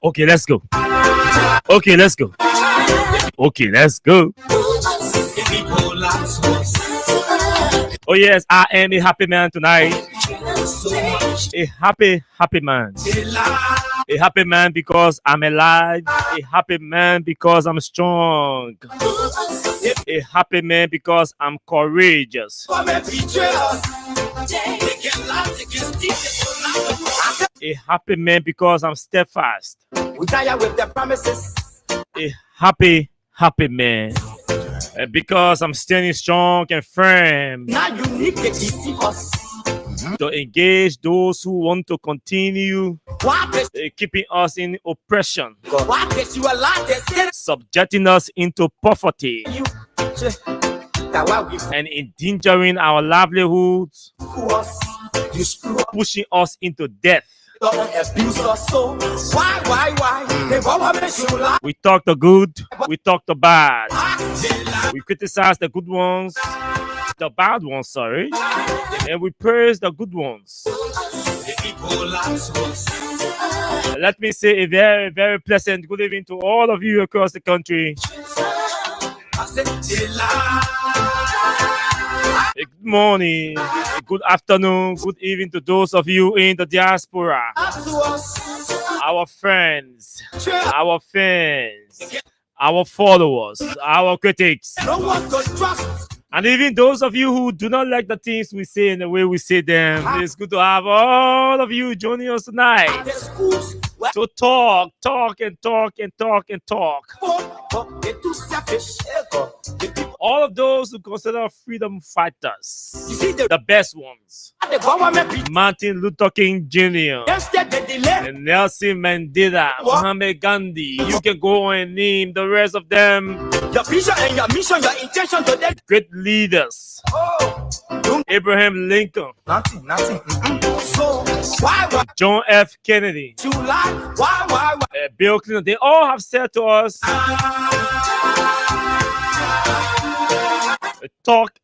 Okay, let's go. Okay, let's go. Okay, let's go. Oh yes, I am a happy man tonight. A happy man. A happy man because I'm alive. A happy man because I'm strong. A happy man because I'm courageous. A happy man because I'm steadfast. A happy man because I'm standing strong and firm to engage those who want to continue keeping us in oppression, subjecting us into poverty, and endangering our livelihoods, pushing us into death. We talk the good, we talk the bad. We criticize the good ones, the bad ones, sorry, and we praise the good ones. Let me say a very, very pleasant good evening to all of you across the country. Good morning, good afternoon, good evening to those of you in the diaspora. Our friends, our fans, our followers, our critics, and even those of you who do not like the things we say and the way we say them. It's good to have all of you joining us tonight to talk. All of those who consider freedom fighters, the best ones, Martin Luther King Jr., and Nelson Mandela, Muhammad Gandhi. You can go and name the rest of them. Your vision and your mission, your intention to them. Great leaders. Abraham Lincoln. Nothing. So, why? John F. Kennedy. Bill Clinton. They all have said to us, talk.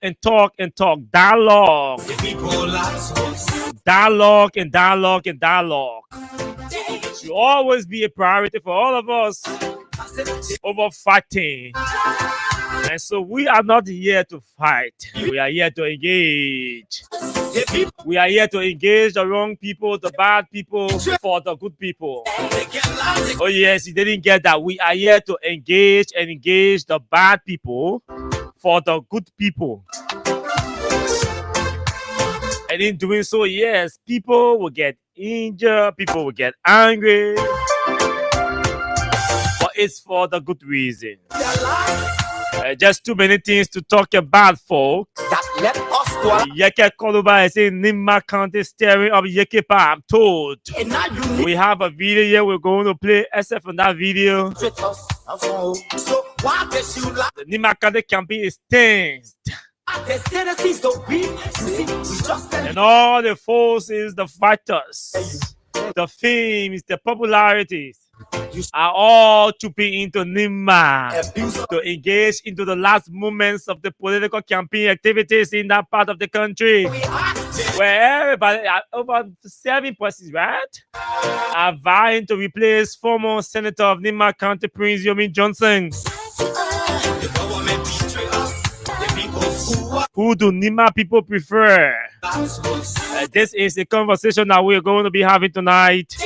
Dialogue should always be a priority for all of us over fighting. And so we are not here to fight. We are here to engage. We are here to engage the wrong people, the bad people, for the good people. Oh yes, you didn't get that. We are here to engage the bad people for the good people. And in doing so, yes, people will get injured, people will get angry, but it's for the good reason. Just too many things to talk about, folks. That let us go. Yeke Koluba is in Nimba County steering of Yekepa. I'm told. We have a video here. We're going to play SF on that video. So the Nimba County campaign is tensed. And all the forces, the fighters, the fames, the popularities are all trooping into Nimba to engage into the last moments of the political campaign activities in that part of the country, where everybody, over 7 persons, right, are vying to replace former Senator of Nimba County, Prince Yomi Johnson. Who do Nimba people prefer? This is a conversation that we're going to be having tonight.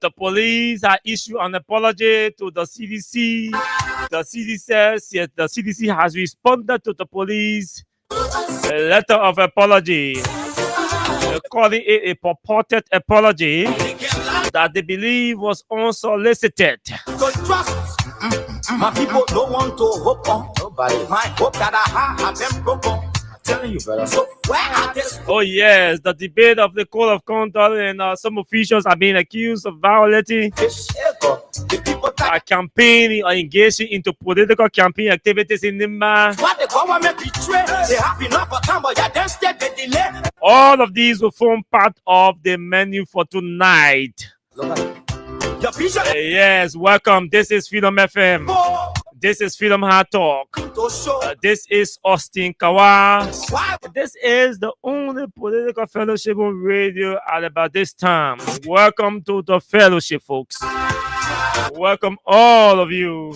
The police have issued an apology to the CDC. The CDC says yes, the CDC has responded to the police a letter of apology, calling it a purported apology that they believe was unsolicited. My people don't want to hope on nobody. My hope that I have them broken. Telling you, brother. So oh yes, the debate of the code of conduct, and some officials are being accused of violating campaigning or engaging into political campaign activities in Nimba. What the government betray, they have enough for time, but instead they delay. All of these will form part of the menu for tonight. Yes, welcome. This is Freedom FM. This is Freedom Hard Talk. This is Austin Kawa. This is the only political fellowship on radio at about this time. Welcome to the fellowship, folks. Welcome all of you.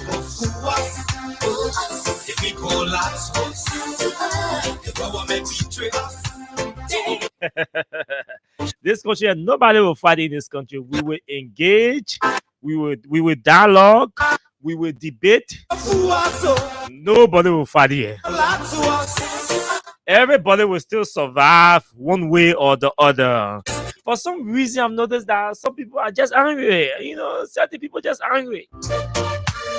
This country, nobody will fight in this country. We will engage. We will dialogue. We will debate. Nobody will fight here. Everybody will still survive one way or the other. For some reason, I've noticed that some people are just angry. You know, certain people just angry.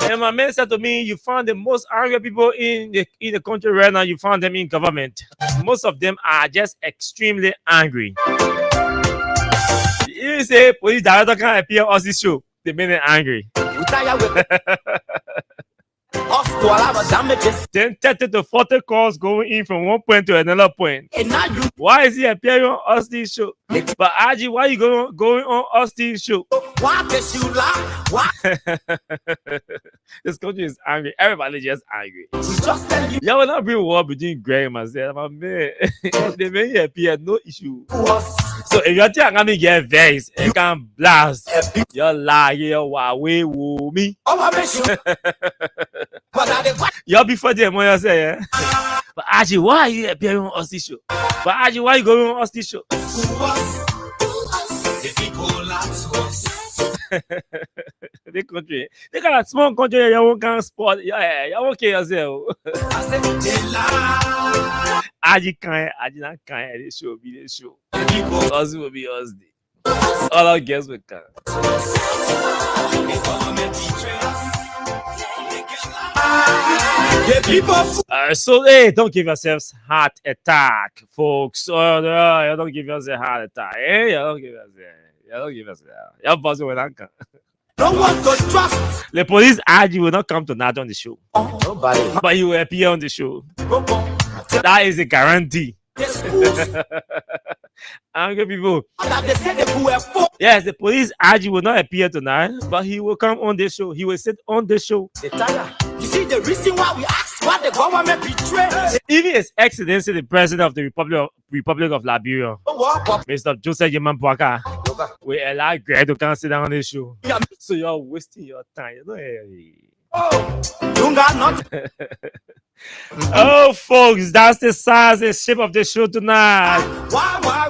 And my man said to me, you find the most angry people in the country right now, you find them in government. Most of them are just extremely angry. You say police director can't appear on this show. They made them angry. 10, 30 to 40 calls going in from one point to another point. Why is he appearing on Austin's show? But Aji, why are you going on Austin's show? This country is angry. Everybody just angry. Y'all will not bring war between Greg and myself. My man, they may appear, no issue. So if you're telling me get vexed and can blast, you're lying, away with me. Y'all before them when you say, yeah? But Aji, why are you appearing on Austin's show? But Aji, why are you going on Austin's show? The country, they got a small country. You can't spot. Yeah, you okay yourself. Aji not can't. This show be the show. Us will be us. All our guests will come. So hey, don't give yourselves heart attack, folks. Oh, no, you don't give yourself heart attack. Hey, you don't give yourself. Your boss will not come. Don't want to trust. The police Aji will not come tonight on the show. Nobody. But you will appear on the show. That is a guarantee. Angry people. Yes, the police Aji will not appear tonight, but he will come on the show. He will sit on the show. You see the reason why we asked why the government betrayed. Even His Excellency the President of the Republic of Liberia, Mr. Joseph Yeman Boaka, we allow Greg to come sit down on the show. So you're wasting your time. Oh, folks, that's the size and shape of the show tonight.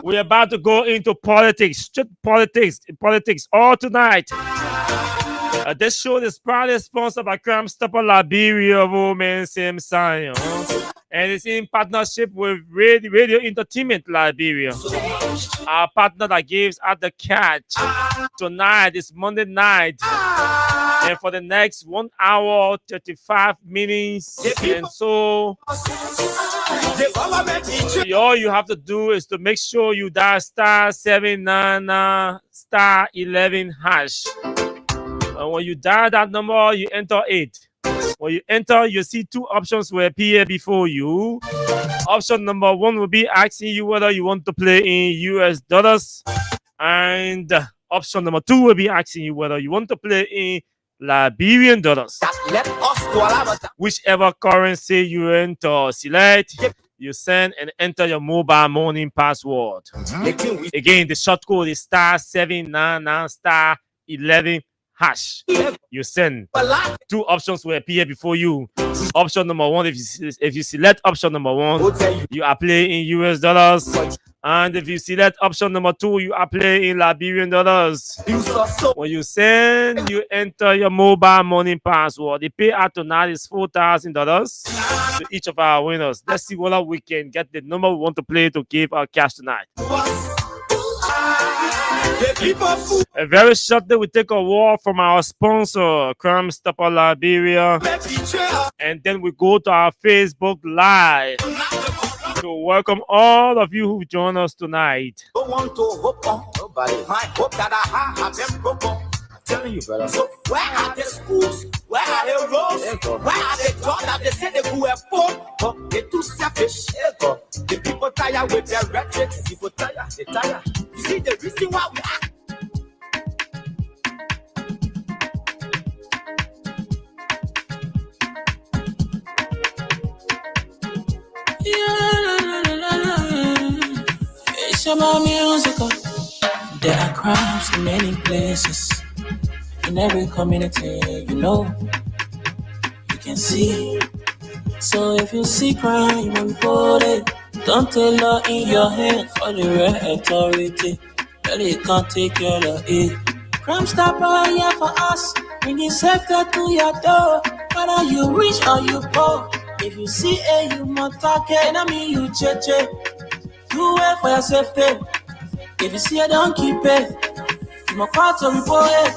We're about to go into politics, street politics all tonight. This show is proudly sponsored by Crime Stopper Liberia Women Same Science, and it's in partnership with Radio Entertainment Liberia, our partner that gives us the catch. Tonight is Monday night, and for the next 1 hour 35 minutes, and so all you have to do is to make sure you dial *799 *11 hash. And when you dial that number, you enter 8. When you enter, you see two options will appear before you. Option number 1 will be asking you whether you want to play in US dollars. And option number 2 will be asking you whether you want to play in Liberian dollars. Whichever currency you enter, select, you send and enter your mobile money password. Again, the short code is *799 *11 hash. You send. Two options will appear before you. Option number 1, if you select option number 1, you are playing in US dollars. And if you select option number 2, you are playing in Liberian dollars. When you send, you enter your mobile money password. The payout tonight is $4,000 to each of our winners. Let's see whether we can get the number we want to play to give our cash tonight. And very shortly, we take a word from our sponsor, Crime Stopper Liberia, and then we go to our Facebook Live to welcome all of you who join us tonight. Don't want to hope on nobody. My hope that I have been broken. Telling you, brother. So where are the schools? Where are the roads? Where are the jobs that they say they could afford? But they're too selfish. The people tired with their rhetoric. People tired. They tired. You see the reason why we are. Shama musical. There are crimes in many places, in every community, you can see. So if you see crime, report it. Don't take law in your hand for the real authority. Really can't take care of it. Crime Stopper here for us, bringing safety to your door. Whether you rich or you poor, if you see a you must target, I mean you cheche. You wait for your safety. If you see it, don't keep it. You must call to report it.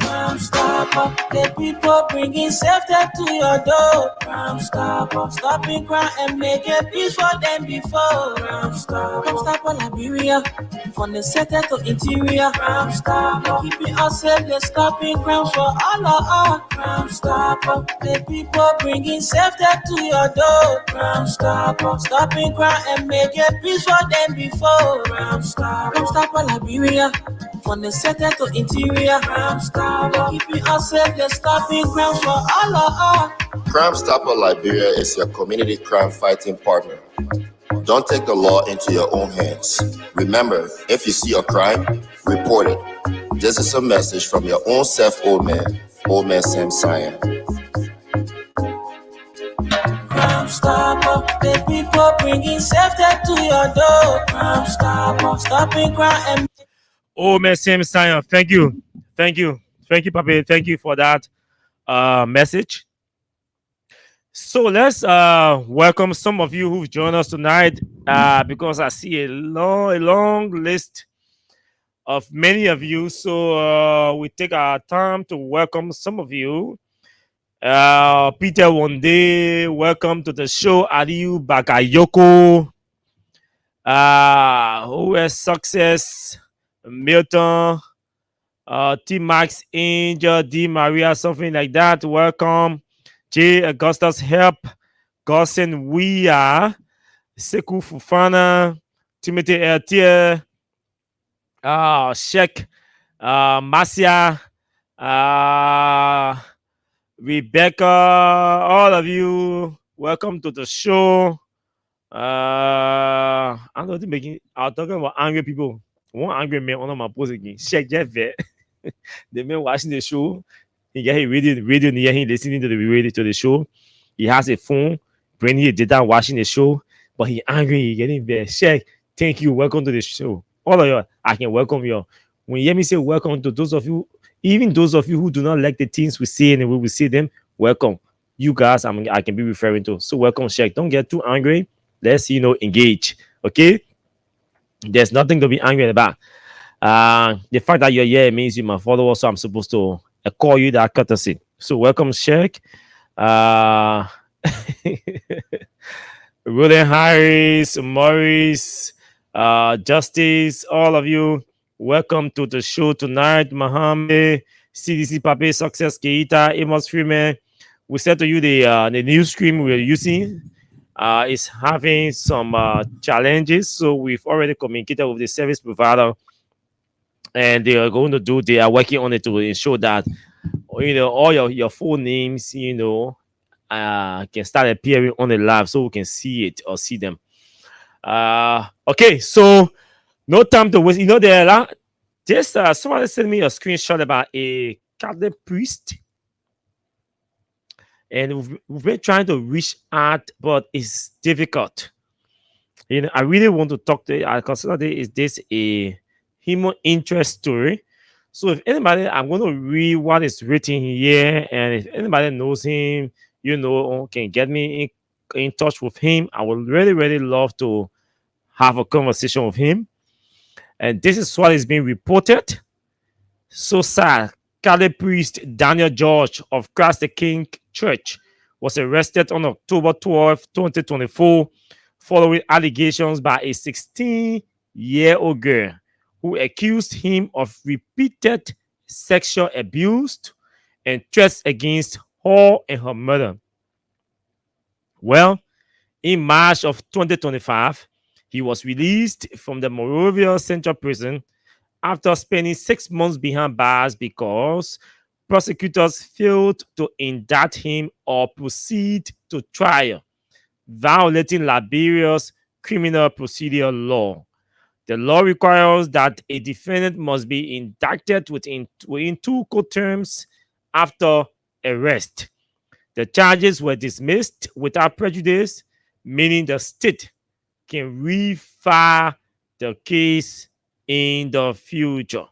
Crime Stopper, the people bringing safety to your door. Crime Stopper, stopping crime and making peace for them before. Crime Stopper Liberia, from the center to interior. Crime Stopper, keeping us safe, they're stopping crimes for all of us. Crime Stopper, the people bringing safety to your door. Crime Stopper, stopping crime and making peace for them before. Crime Stopper Liberia, from the center to interior. Crime Stopper, keeping us safe, they're stopping crimes for all of us. Crime Stopper Liberia is your community crime fighting partner. Don't take the law into your own hands. Remember, if you see a crime, report it. This is a message from your own self, Old Man Sam Cyan. Crime Stopper, the people bringing safety to your door. Crime Stopper, stopping crime and Old Man Sam Cyan, thank you, Papi, thank you for that message. So let's welcome some of you who've joined us tonight, because I see a long list of many of you. So we take our time to welcome some of you. Peter Wande, welcome to the show. Aliu Bakayoko, OS Success, Milton, T Max Angel, D Maria, something like that. Welcome. J Augustus Help, Gossen Wia, Sekou Fufana, Timothy Ertier, Sheikh, Masia, Rebecca, all of you, welcome to the show. I'm not making. I'm talking about angry people. One angry man on my post again. Sheikh Jeff, the man watching the show. He get his radio near him, listening to the radio to the show. He has a phone, bringing his data, watching the show. But he angry, he getting bad. Sheikh, thank you, welcome to the show. All of you, I can welcome you. When you hear me say welcome to those of you, even those of you who do not like the things we say and the way we say them, welcome. You guys, I can be referring to. So welcome, Sheikh. Don't get too angry. Let's engage. Okay? There's nothing to be angry about. The fact that you're here means you're my follower, so I'm supposed to call you that courtesy. So welcome, Sheikh. Roden Harris, Maurice, Justice, all of you, welcome to the show tonight. Mohammed, CDC Pape, Success Keita, Amos Freeman. We said to you the new stream we're using is having some challenges, so we've already communicated with the service provider, and they are working on it to ensure that all your full names can start appearing on the live so we can see it or see them. Okay, so no time to waste. Just somebody sent me a screenshot about a Catholic priest, and we've been trying to reach out, but it's difficult. I really want to talk to you. I consider this a human interest story. So if anybody, I'm going to read what is written here, and if anybody knows him, can get me in touch with him, I would really, really love to have a conversation with him. And this is what is being reported. So sad. Catholic priest Daniel George of Christ the King Church was arrested on October 12, 2024, following allegations by a 16-year-old girl who accused him of repeated sexual abuse and threats against her and her mother. Well, in March of 2025, he was released from the Monrovia Central Prison after spending 6 months behind bars because prosecutors failed to indict him or proceed to trial, violating Liberia's criminal procedure law. The law requires that a defendant must be indicted within 2 court terms after arrest. The charges were dismissed without prejudice, meaning the state can refile the case in the future.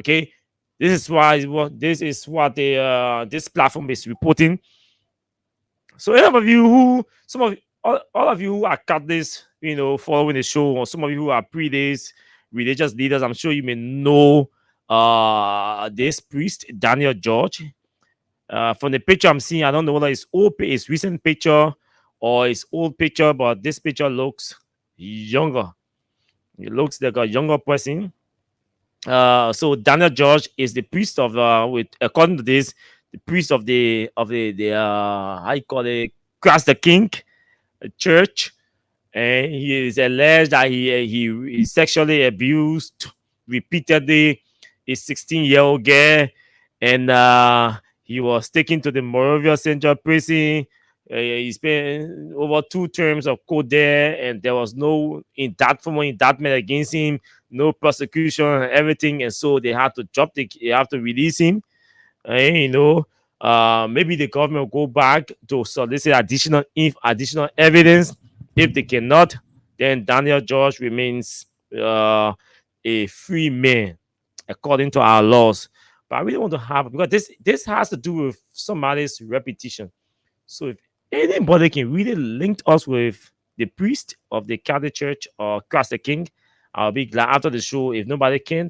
Okay, this is what the this platform is reporting. So any of you who some of all of you who are Catholics, following the show, or some of you who are pre-days religious leaders, I'm sure you may know this priest Daniel George. From the picture I'm seeing, I don't know whether it's recent picture or it's old picture, but this picture looks younger. It looks like a younger person. So Daniel George is the priest of with according to this, the priest of the how you call it, Christ the King church, and he is alleged that he sexually abused repeatedly a 16-year-old girl, and he was taken to the Moravia Central Prison. He spent over 2 terms of court there, and there was no formal indictment against him, no prosecution, and everything. And so they had to they have to release him. Maybe the government will go back to solicit additional evidence. If they cannot, then Daniel George remains a free man according to our laws. But I really want to have, because this has to do with somebody's reputation. So if anybody can really link us with the priest of the Catholic Church or Christ the King, I'll be glad. After the show, if nobody can,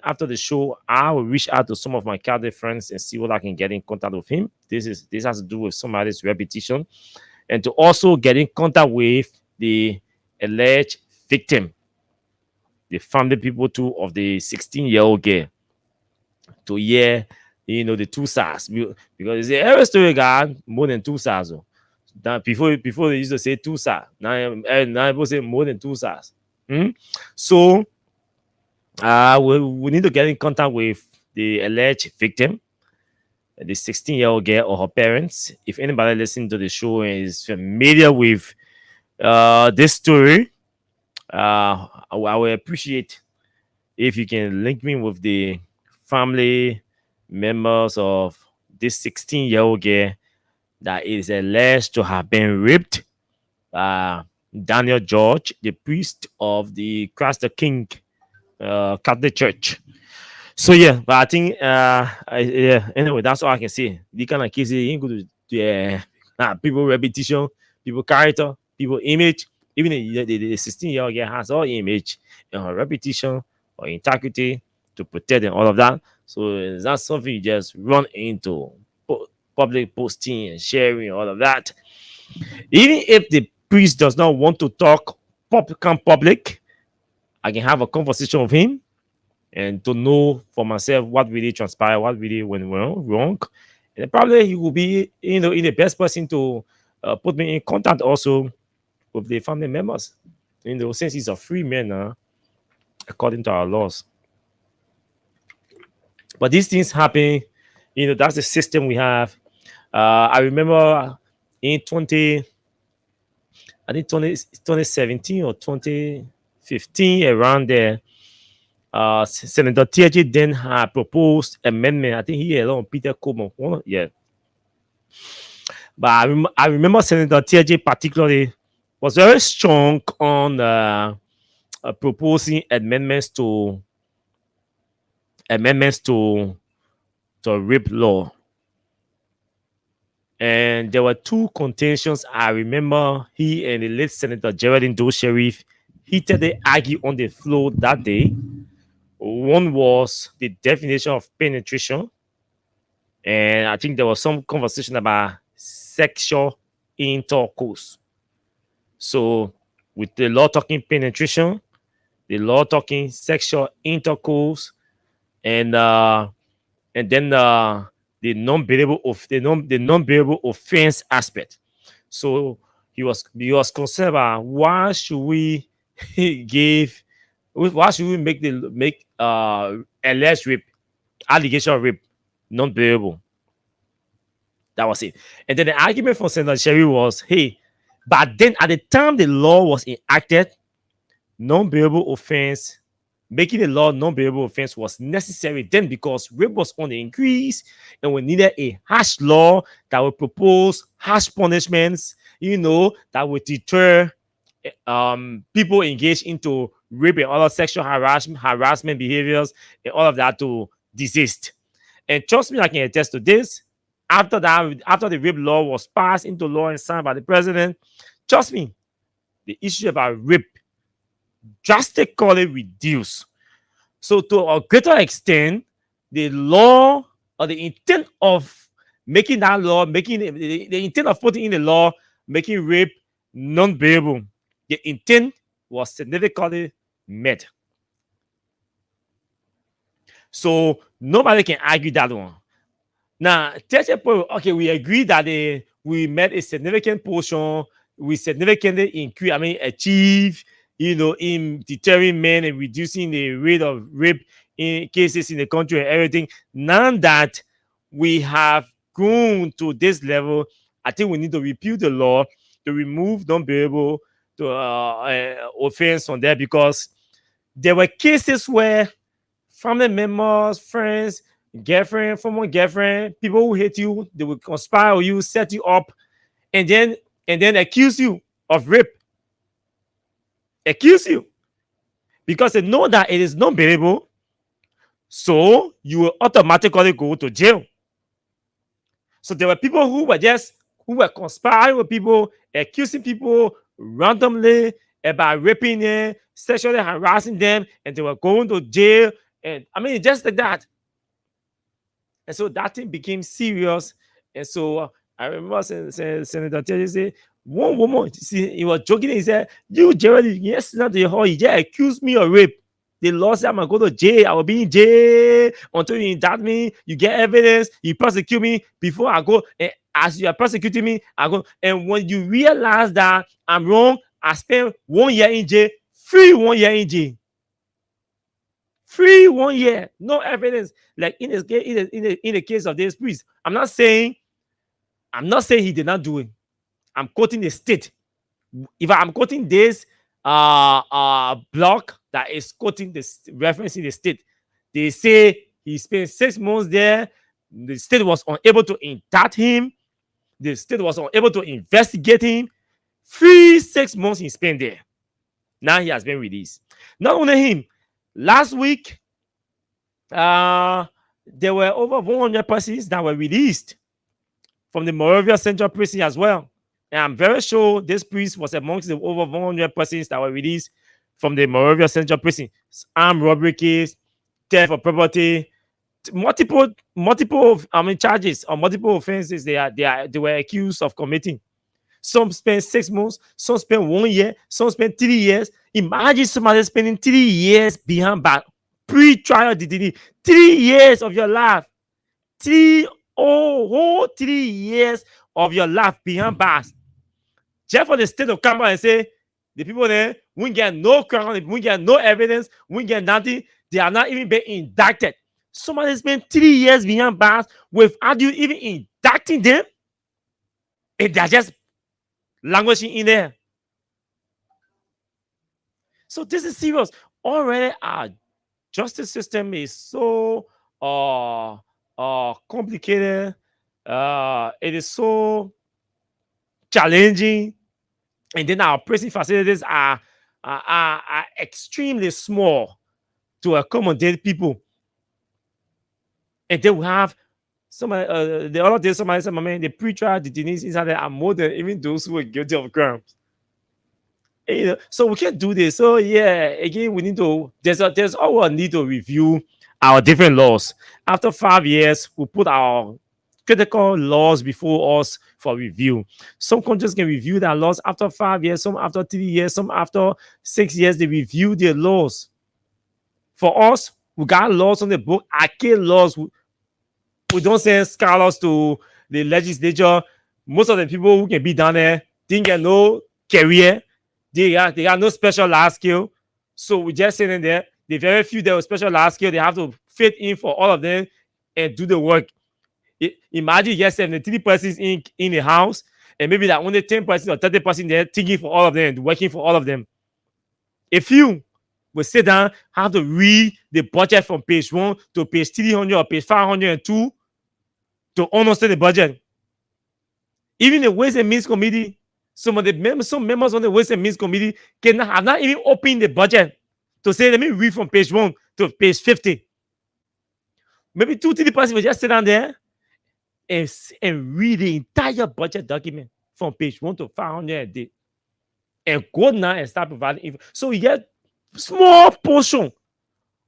after the show, I will reach out to some of my Catholic friends and see what I can get in contact with him. This has to do with somebody's reputation, and to also get in contact with the alleged victim, the family people too of the 16-year-old girl, to hear the 2 sides, because every story got more than 2 sides. Now, before they used to say 2 sides, now people say more than 2 sides. So we need to get in contact with the alleged victim, the 16-year-old girl, or her parents. If anybody listening to the show is familiar with this story, I will appreciate if you can link me with the family members of this 16-year-old girl that is alleged to have been raped by Daniel George, the priest of the Christ the King Catholic Church. So yeah, but I think anyway, that's all I can say. The kind of cases ain't good to people reputation, people character, people image. Even the 16-year-old girl has all image and her reputation or integrity to protect and all of that. So it's not something you just run into public posting and sharing and all of that. Even if the priest does not want to talk public, I can have a conversation with him and to know for myself what really transpired, what really went wrong. And probably he will be, in the best person to put me in contact also with the family members. Since he's a free man now, according to our laws. But these things happen, that's the system we have. I remember in 2017 or 2015, around there, Senator T.J. then had proposed amendment. I think he along Peter Coleman. Yeah. But I remember Senator T.J. particularly was very strong on proposing amendments to rape law. And there were 2 contentions. I remember he and the late Senator Geraldine Doe Sheriff heatedly argued on the floor that day. One was the definition of penetration, and I think there was some conversation about sexual intercourse. So with the law talking penetration, the law talking sexual intercourse, and then the non-bearable offense aspect. So he was concerned about why should we make alleged rape, allegation of rape, non-bearable. That was it. And then the argument from Senator Sherry was, hey, but then at the time the law was enacted, non-bearable offense, making the law non-bearable offense was necessary then because rape was on the increase and we needed a harsh law that would propose harsh punishments, that would deter people engaged into rape and other sexual harassment behaviors and all of that to desist. And trust me, I can attest to this. After that, after the rape law was passed into law and signed by the president, trust me, the issue about rape drastically reduced. So, to a greater extent, the law or the intent of making that law, making the intent of putting in the law, making rape non-bearable, the intent was significantly met. So nobody can argue that one. Now, okay, we agree that we met a significant portion, we significantly achieve, in deterring men and reducing the rate of rape in cases in the country and everything. Now that we have grown to this level, I think we need to repeal the law to remove non-bearable offense from there, because there were cases where family members, friends, girlfriend, former girlfriend, people who hate you, they will conspire with you, set you up, and then accuse you of rape. Accuse you because they know that it is non-bearable, so you will automatically go to jail. So there were people who were conspiring with people, accusing people randomly about raping them, sexually harassing them, and they were going to jail. And just like that. And so that thing became serious. And so I remember Senator Terry say, one woman, he was joking. He said, "You, Gerald, yes, not the whole. He just accused me of rape. The law said I'm going to go to jail. I will be in jail until you indict me. You get evidence. You prosecute me before I go. And as you are prosecuting me, I go. And when you realize that I'm wrong, I spend 1 year in jail, free 1 year in jail. Free 1 year, no evidence. Like in the case of this priest, I'm not saying he did not do it. I'm quoting the state. If I'm quoting this block that is quoting this reference in the state, they say he spent 6 months there. The state was unable to indict him. The state was unable to investigate him. Free 6 months he spent there. Now he has been released. Not only him. Last week, there were over 100 persons that were released from the Moravia Central Prison as well. And I'm very sure this priest was amongst the over 100 persons that were released from the Moravia Central Prison. Armed robbery case, theft of property, multiple charges or multiple offenses they were accused of committing. Some spent 6 months, some spent 1 year, some spent 3 years. Imagine somebody spending 3 years behind bars, pre-trial detainee. 3 years of your life. 3 years of your life behind bars. Just for the state of come and say, the people there, we get no crown, we get no evidence, we get nothing. They are not even being indicted. Somebody spent 3 years behind bars without you even indicting them. And they're just languishing in there. So this is serious. Already our justice system is so complicated. It is so challenging, and then our prison facilities are extremely small to accommodate people. And then we have the other day somebody said, "Man, the pre-trial detainees inside there are more than even those who are guilty of crimes." So we can't do this. So yeah, again, we need to. There's always a need to review our different laws. After 5 years, we put our critical laws before us for review. Some countries can review their laws after 5 years, some after 3 years, some after 6 years. They review their laws. For us, we got laws on the book, arcade laws. We don't send scholars to the legislature. Most of the people who can be down there didn't get no career. They got no special life skill. So we just send them there. The very few that were special life skill, they have to fit in for all of them and do the work. Imagine you get 73 persons in the house, and maybe that only 10% or 30% there thinking for all of them and working for all of them. If you will sit down, have to read the budget from page 1 to page 300 or page 502 to understand the budget. Even the Ways and Means Committee, some members on the Ways and Means Committee have not even opened the budget to say, let me read from page 1 to page 50. Maybe 2-3% will just sit down there and read the entire budget document from page 1 to 500 a day. And go now and start providing info. So you get small portion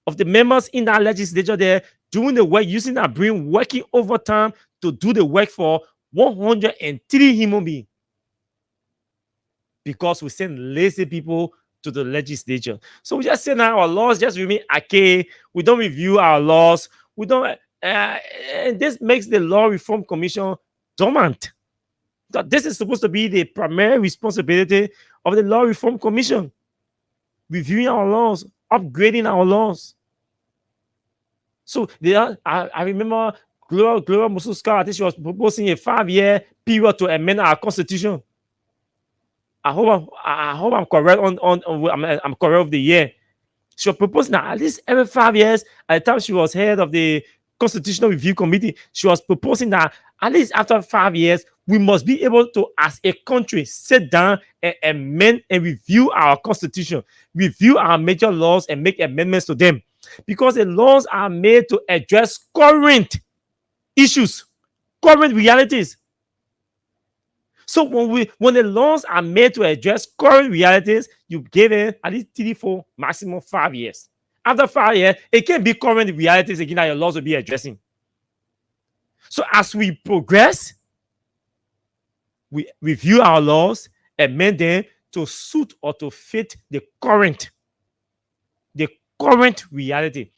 of the members in that legislature there doing the work, using that brain, working overtime to do the work for 103 human beings. Because we send lazy people to the legislature. So we just say now our laws just remain archaic. We don't review our laws. We don't, and this makes the Law Reform Commission dormant. This is supposed to be the primary responsibility of the Law Reform Commission. Reviewing our laws, upgrading our laws. So I remember Gloria Mususka, I think she was proposing a 5-year period to amend our constitution. I hope I'm correct I'm correct of the year. She was proposing that at least every 5 years, at the time she was head of the Constitutional Review Committee, she was proposing that at least after 5 years, we must be able to, as a country, sit down and amend and review our constitution, review our major laws and make amendments to them. Because the laws are made to address current issues, current realities. So when the laws are made to address current realities, you give it at least 3-4, maximum 5 years. After 5 years, it can't be current realities again that your laws will be addressing. So as we progress, we review our laws, amend them to suit or to fit the current reality.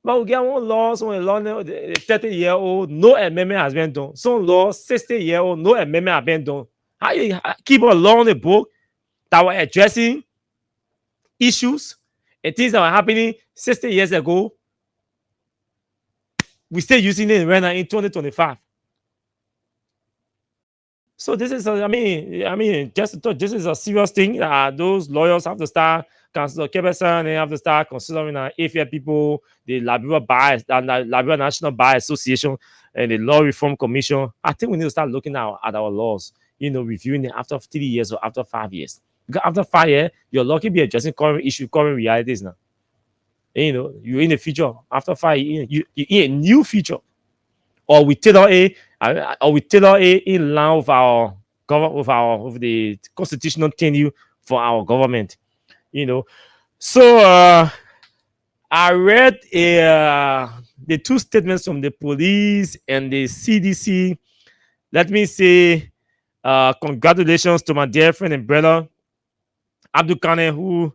But we get one law, some law, the 30-year-old, no amendment has been done. Some law, 60-year-old, no amendment has been done. How you keep a law in the book that were addressing issues and things that were happening 60 years ago, we still using it right now in 2025. So this is, I mean, this is a serious thing. Those lawyers have to start. Councillor Kebeson, they have to start considering AFIA people, the Liberia National Bar Association, and the Law Reform Commission. I think we need to start looking at our laws, reviewing them after 3 years or after 5 years. Because after 5 years, your law can be addressing current issue, current realities now. And, you're in the future. After 5 years, you're in a new future. Or we tailor in line with the constitutional tenure for our government. So I read the two statements from the police and the CDC. Let me say congratulations to my dear friend and brother Abdul Kane, who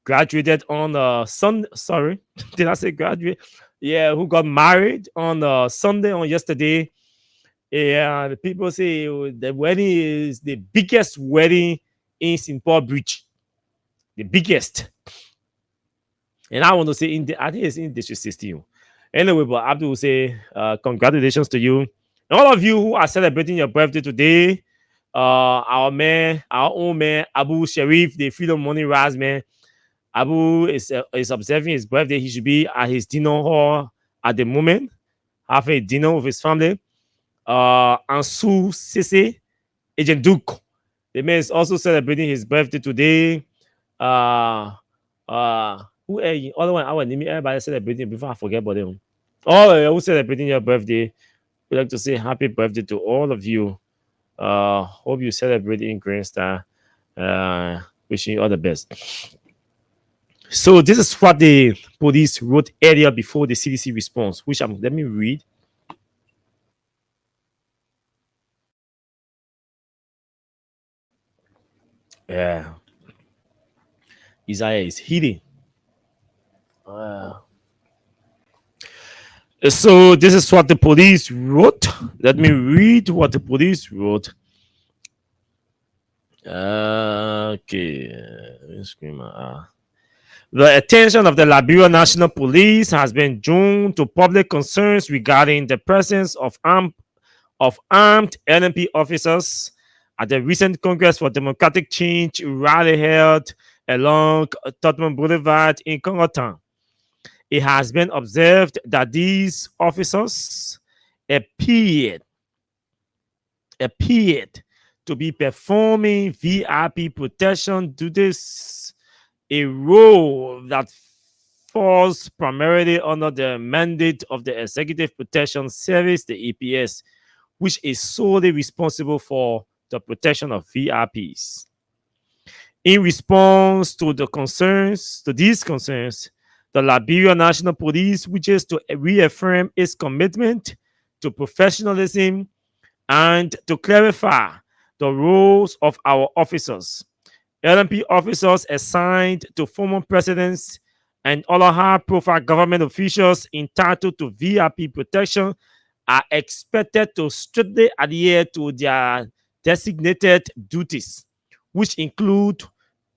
graduated on Sunday. Sorry, did I say graduate? Yeah, who got married on Sunday, on yesterday. Yeah, the people say the wedding is the biggest wedding in St. Paul Bridge. The biggest. And I want to say, I think it's in District 16. Anyway, but Abdul will say, congratulations to you. And all of you who are celebrating your birthday today, our own man, Abu Sharif, the Freedom Money Rise man. Abu is observing his birthday. He should be at his dinner hall at the moment, having a dinner with his family. Ansu Sisse, Agent Duke, the man is also celebrating his birthday today. Who are you? Other one, I want to name everybody celebrating before I forget about them. All who celebrating your birthday, we'd like to say happy birthday to all of you. Hope you celebrate in Grand Star. Wishing you all the best. So this is what the police wrote earlier before the CDC response, which let me read. Yeah. Isaiah is heating. So this is what the police wrote. Let me read what the police wrote. Okay. The attention of the Liberia National Police has been drawn to public concerns regarding the presence of armed LNP officers at the recent Congress for Democratic Change rally held along Tottenham Boulevard in Congoton. It has been observed that these officers appeared appeared to be performing VIP protection duties, a role that falls primarily under the mandate of the Executive Protection Service, the EPS, which is solely responsible for the protection of VIPs. In response to these concerns, the Liberia National Police wishes to reaffirm its commitment to professionalism and to clarify the roles of our officers. LMP officers assigned to former presidents and other high-profile government officials entitled to VIP protection are expected to strictly adhere to their designated duties, which include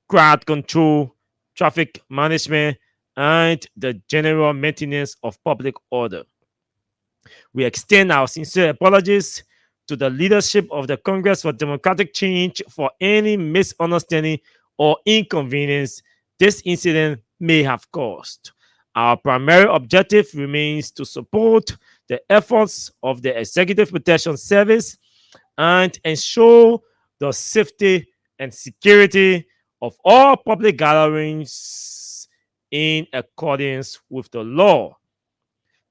crowd control, traffic management, and the general maintenance of public order. We extend our sincere apologies to the leadership of the Congress for Democratic Change for any misunderstanding or inconvenience this incident may have caused. Our primary objective remains to support the efforts of the Executive Protection Service and ensure the safety and security of all public gatherings in accordance with the law.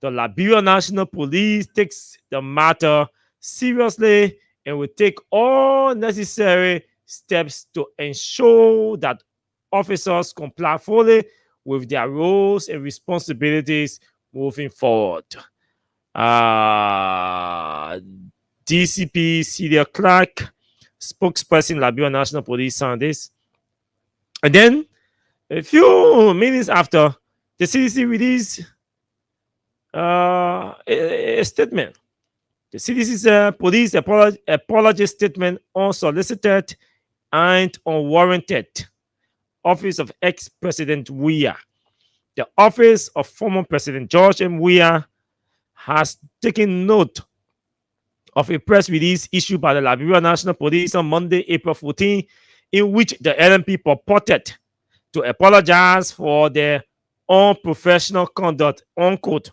The Liberia National Police takes the matter seriously and will take all necessary steps to ensure that officers comply fully with their roles and responsibilities moving forward. DCP Celia Clark, spokesperson Liberia National Police, signed this. And then, a few minutes after, the CDC released a statement. The CDC's police apology statement unsolicited and unwarranted. Office of ex-President Weah. The office of former President George M. Weah has taken note of a press release issued by the Liberia National Police on Monday, April 14, in which the LNP purported to apologize for their unprofessional conduct, unquote,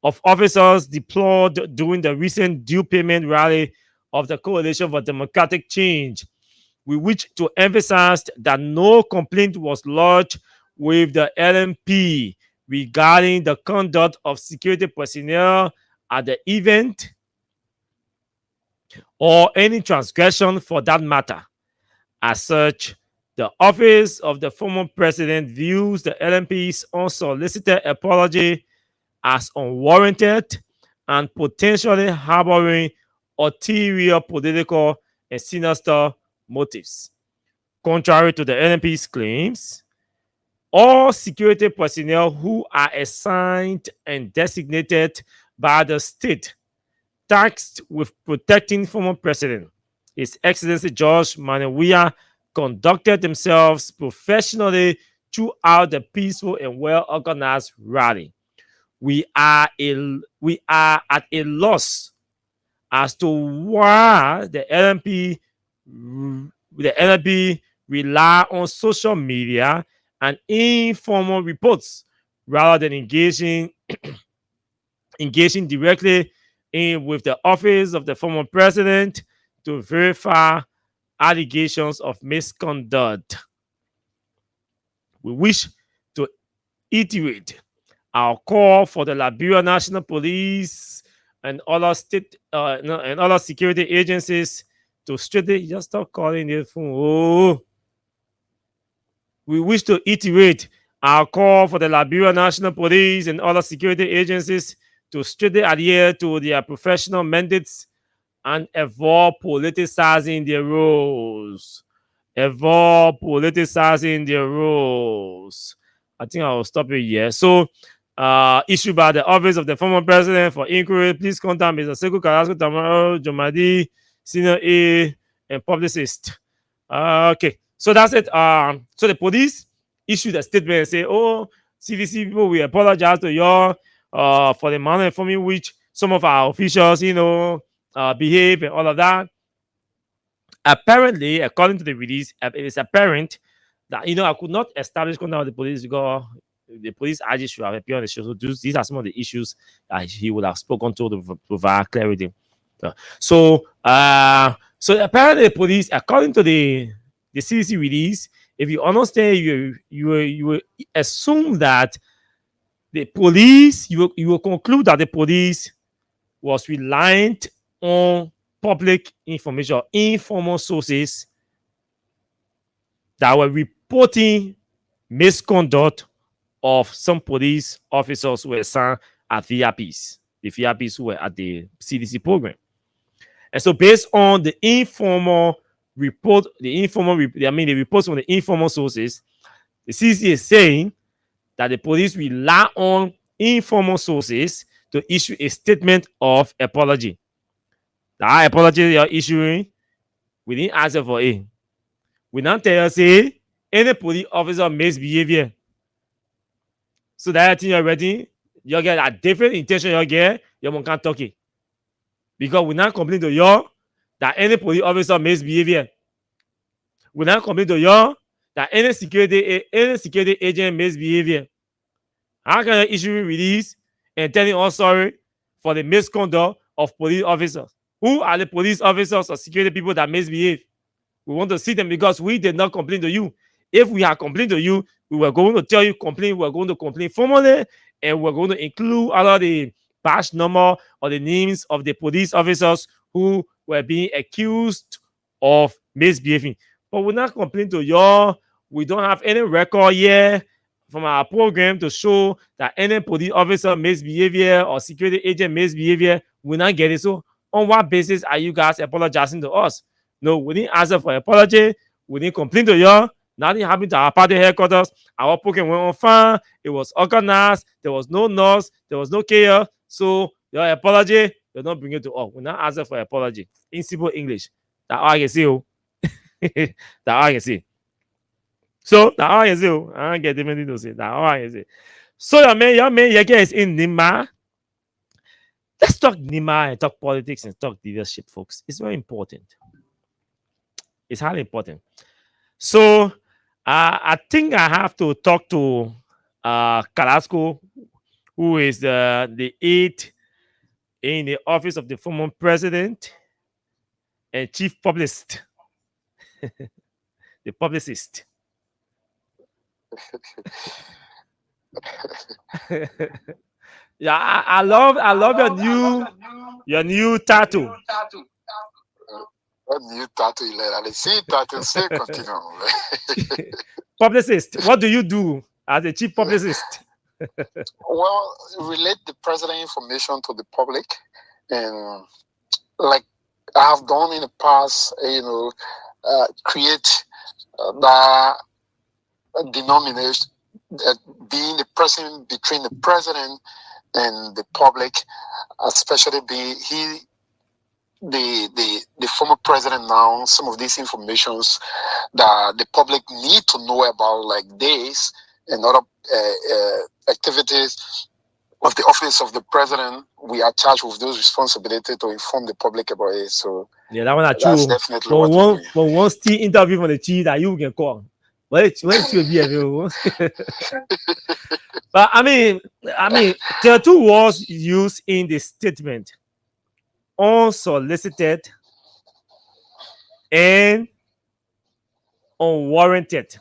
of officers deployed during the recent due payment rally of the Coalition for Democratic Change, with which to emphasize that no complaint was lodged with the LNP regarding the conduct of security personnel at the event or any transgression for that matter. As such, the office of the former president views the LNP's unsolicited apology as unwarranted and potentially harboring ulterior political and sinister motives. Contrary to the LNP's claims, all security personnel who are assigned and designated by the state tasked with protecting former president, His Excellency George Weah, conducted themselves professionally throughout the peaceful and well-organized rally. We are at a loss as to why the LNP rely on social media and informal reports rather than engaging directly with the office of the former president to verify allegations of misconduct. We wish to iterate our call for the Liberia National Police and other state and other security agencies to strictly just stop calling the phone. Oh. We wish to iterate our call for the Liberia National Police and other security agencies to strictly adhere to their professional mandates and avoid politicizing their roles. Avoid politicizing their roles. I think I will stop it here. So, issued by the office of the former president for inquiry, please contact Mr. Sekou Carrasco Tamaro Jomadi, senior A and publicist. Okay, so that's it. So the police issued a statement and say, "Oh, CDC people, we apologize to y'all for the manner in which some of our officials, behave and all of that." Apparently, according to the release, it is apparent that I could not establish contact with the police because the police IG should have appeared on the show. So these are some of the issues that he would have spoken to provide clarity. So apparently the police, according to the CDC release, if you understand, you will assume that the police, you will conclude that the police was reliant on public information, informal sources that were reporting misconduct of some police officers who were assigned at VIPs, the VIPs who were at the CDC program. And so, based on the informal report, the reports from the informal sources, the CDC is saying that the police rely on informal sources to issue a statement of apology. That apology they are issuing, we didn't ask for it. We now tell you, say, any police officer misbehavior. So that thing you're ready, you get a different intention you get, you can't talk it. Because we now complain to you that any police officer misbehavior. We now complain to you that any security agent misbehavior. How can you issue release and telling us sorry for the misconduct of police officers? Who are the police officers or security people that misbehave? We want to see them because we did not complain to you. If we had complained to you, we were going to tell you complain. We were going to complain formally, and we're going to include all of the badge number or the names of the police officers who were being accused of misbehaving. But we're not complaining to you. We don't have any record here from our program to show that any police officer misbehavior or security agent misbehavior. We're not getting. So on what basis are you guys apologizing to us? No, we didn't ask for apology. We didn't complain to you. Nothing happened to our party headquarters. Our program went on fine. It was organized. There was no noise. There was no chaos. So your apology, you're not bringing it to us. We're not asking for apology. In simple English. That's all I can say. That's all I can say. So that's all I can say. I don't get anything to say. That's all I can say. So your man, is in Nima. Let's talk Nima and talk politics and talk leadership, folks. It's very important. It's highly important. So I think I have to talk to Carrasco, who is the aide in the office of the former president and chief publicist. The publicist. Yeah, I love your new tattoo. What new tattoo il a laissé tattoo c'est continent. Publicist, what do you do as a chief publicist? Well, relate the president information to the public, and like I have done in the past, create that denomination, being the person between the president and the public, especially the former president now, some of these informations that the public need to know about, like this and other activities of the office of the president, we are charged with those responsibilities to inform the public about it. So yeah, that one are that's true. definitely But one still interview from the chief that you can call. When it will be available. But I mean, there are two words used in the statement: unsolicited and unwarranted.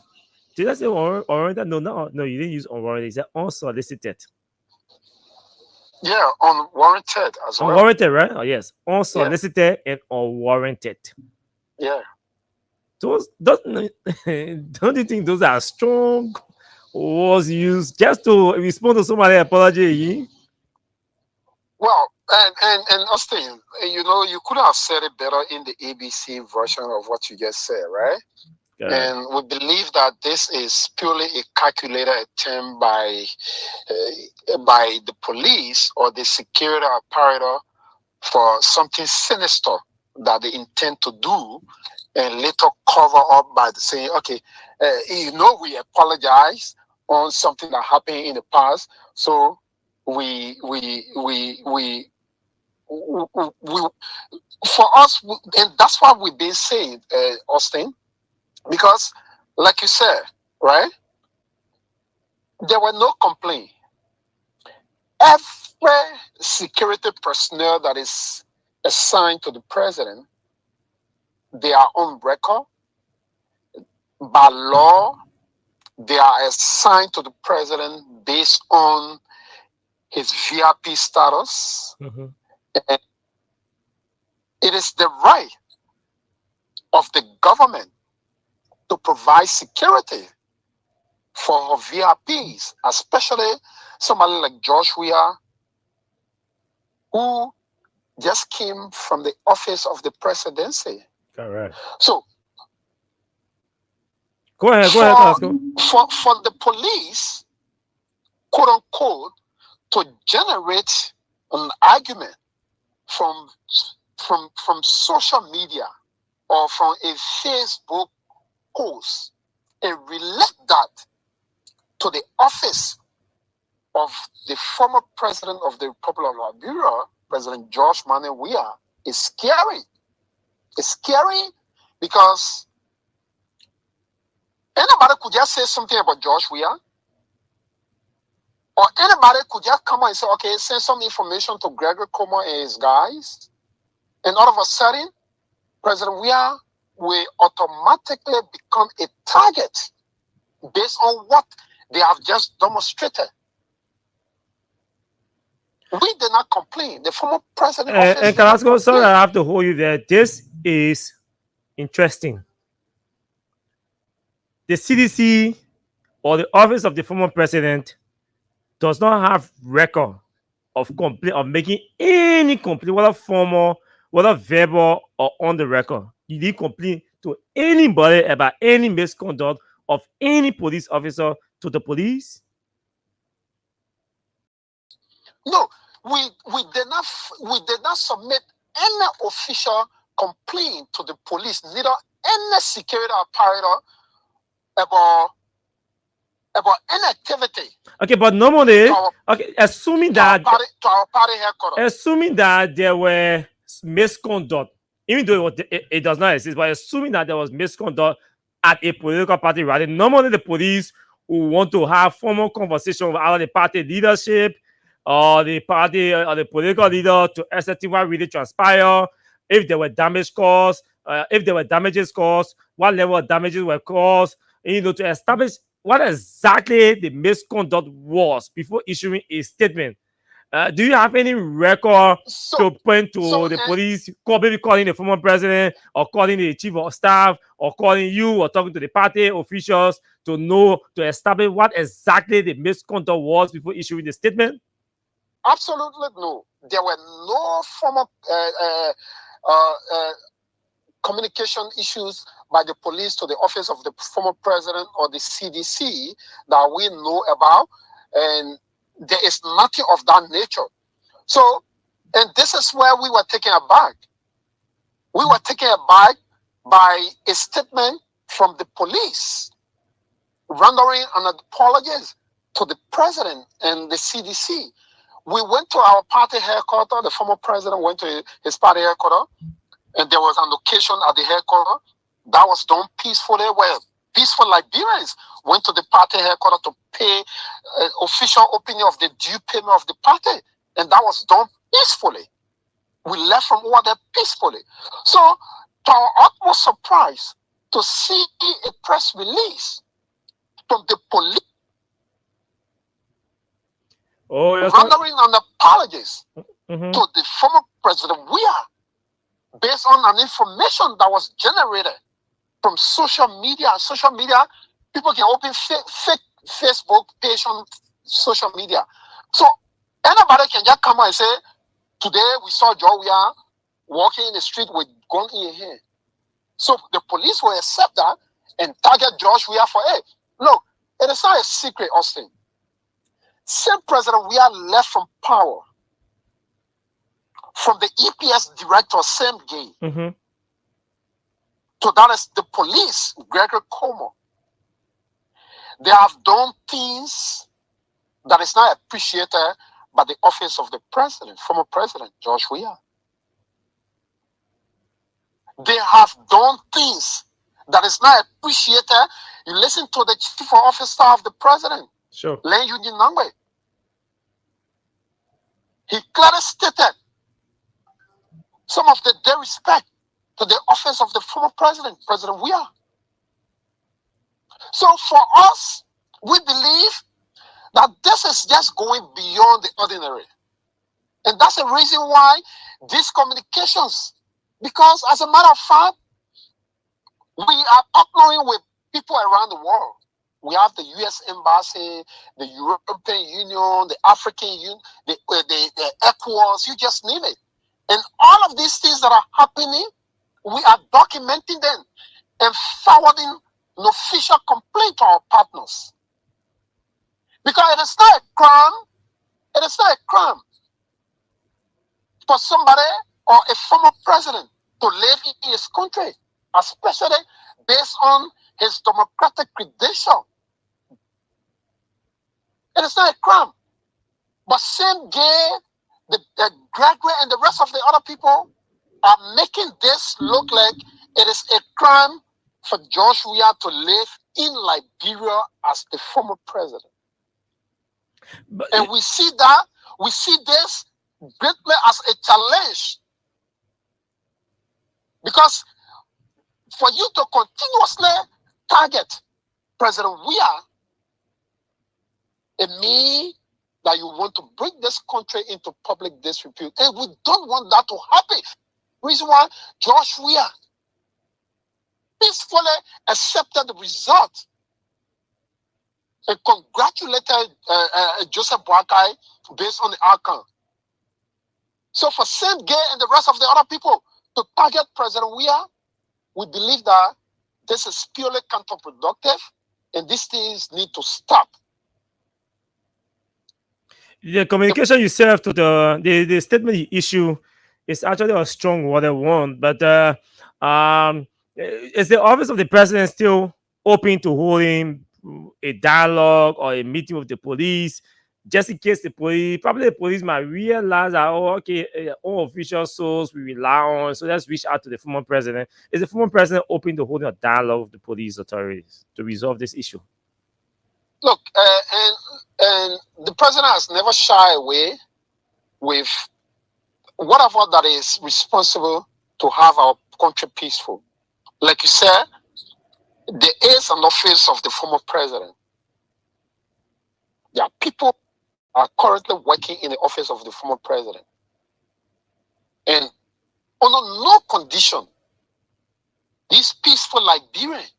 Did I say unwarranted? No, you didn't use unwarranted. You said unsolicited. Yeah, unwarranted as well. Unwarranted, right? Oh, yes. Unsolicited and unwarranted. Yeah. Don't you think those are strong words used just to respond to somebody's apology? Well, and Austin, you could have said it better in the ABC version of what you just said, right? Yeah. And we believe that this is purely a calculated attempt by the police or the security apparatus for something sinister that they intend to do, and later cover up by saying, okay, we apologize on something that happened in the past, so we for us, and that's what we've been saying, Austin, because like you said, right? There were no complaints. Every security personnel that is assigned to the president, they are on record. By law, they are assigned to the president based on his VIP status. Mm-hmm. And it is the right of the government to provide security for VIPs, especially somebody like George Weah, who just came from the office of the presidency. Correct. So, go ahead, Oscar. For the police, quote unquote, to generate an argument from social media or from a Facebook post and relate that to the office of the former president of the Republic of Liberia, President George Manuel Weah, is scary. It's scary because anybody could just say something about George Weah, or anybody could just come and say, okay, send some information to Gregory Como and his guys, and all of a sudden, President Weah will automatically become a target based on what they have just demonstrated. We did not complain. The former president. And Carrasco, sorry, I have to hold you there. This is interesting. The CDC or the office of the former president does not have record of making any complaint, whether formal, whether verbal or on the record. You didn't complain to anybody about any misconduct of any police officer to the police? No, we did not submit any official complaint to the police, neither any security apparatus about any activity. Okay, but normally, assuming that to our party headquarters, assuming that there were misconduct, even though it does not exist, but assuming that there was misconduct at a political party rally, normally the police will want to have formal conversation with either the party leadership or the party or the political leader to ascertain what really transpired, if there were damage caused, if there were damages caused, what level of damages were caused, to establish what exactly the misconduct was before issuing a statement. Do you have any record to point to the police, maybe calling the former president or calling the chief of staff or calling you or talking to the party officials to establish what exactly the misconduct was before issuing the statement? Absolutely no. There were no formal communication issues by the police to the office of the former president or the CDC that we know about, and there is nothing of that nature. So, and this is where we were taken aback. We were taken aback by a statement from the police rendering an apology to the president and the CDC. We went to our party headquarters. The former president went to his party headquarters, and there was an occasion at the headquarters that was done peacefully, where peaceful Liberians went to the party headquarters to pay official opinion of the due payment of the party, and that was done peacefully. We left from over there peacefully. So, to our utmost surprise, to see a press release from the police rendering an apologies to the former president Weah based on an information that was generated from social media. Social media, people can open fake Facebook page on social media. So anybody can just come and say, today we saw Joe Weah walking in the street with gun in his hand. So the police will accept that and target George Weah for it. Look, it is not a secret, Austin. Same President Weah left from power from the EPS director, Sam Gay, to that is the police, Gregory Como. They have done things that is not appreciated by the office of the president, former president, George Weah. They have done things that is not appreciated, you listen to the chief officer of the president, sure, Len Eugene Nangwe. He clearly stated some of the disrespect to the office of the former president, President Weah. So for us, we believe that this is just going beyond the ordinary. And that's the reason why these communications, because as a matter of fact, we are partnering with people around the world. We have the U.S. Embassy, the European Union, the African Union, the ECOWAS, you just name it. And all of these things that are happening, we are documenting them and forwarding an official complaint to our partners. Because it is not a crime, it is not a crime for somebody or a former president to live in his country, especially based on his democratic credential. It is not a crime. But Sam Gay, the Gregory, and the rest of the other people are making this look like it is a crime for George Weah to live in Liberia as the former president. And we see this greatly as a challenge. Because for you to continuously target President Weah, it means that you want to bring this country into public disrepute. And we don't want that to happen. Reason why George Weah peacefully accepted the result and congratulated Joseph Boakai based on the outcome. So for Sam Gay and the rest of the other people to target President Weah, we believe that this is purely counterproductive and these things need to stop. The communication you serve to the statement you issue is actually a strong worded one, but is the office of the president still open to holding a dialogue or a meeting with the police, just in case the police might realize that, oh, okay, all official source we rely on, so let's reach out to the former president. Is the former president open to holding a dialogue with the police authorities to resolve this issue? Look, and the president has never shied away with whatever that is responsible to have our country peaceful. Like you said, there is an office of the former president. There are people are currently working in the office of the former president. And under no condition, these peaceful Liberians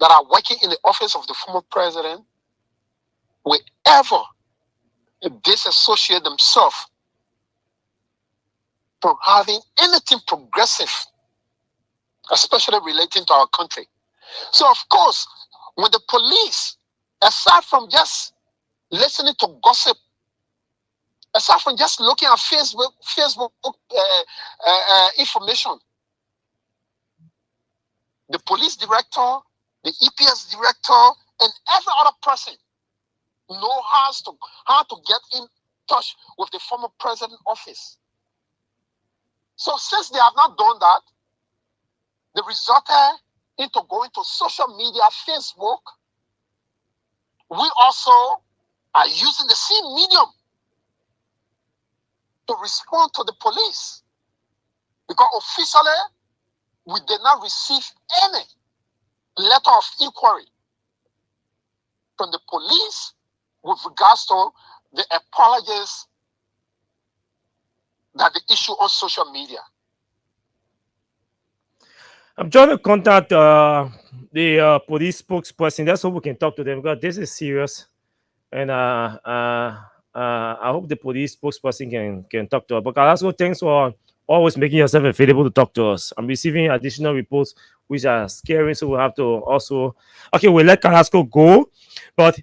that are working in the office of the former president will ever disassociate themselves from having anything progressive, especially relating to our country. So, of course, when the police, aside from just listening to gossip, aside from just looking at Facebook information, the police director, the EPS director, and every other person know how to get in touch with the former president office. So since they have not done that, they resulted into going to social media, Facebook. We also are using the same medium to respond to the police, because officially we did not receive any letter of inquiry from the police with regards to the apologies that they issue on social media. I'm trying to contact the police spokesperson. That's how we can talk to them, because this is serious. And I hope the police spokesperson can talk to us. But also, thanks for always making yourself available to talk to us. I'm receiving additional reports which are scary, so we'll have to also... Okay, we'll let Carrasco go. But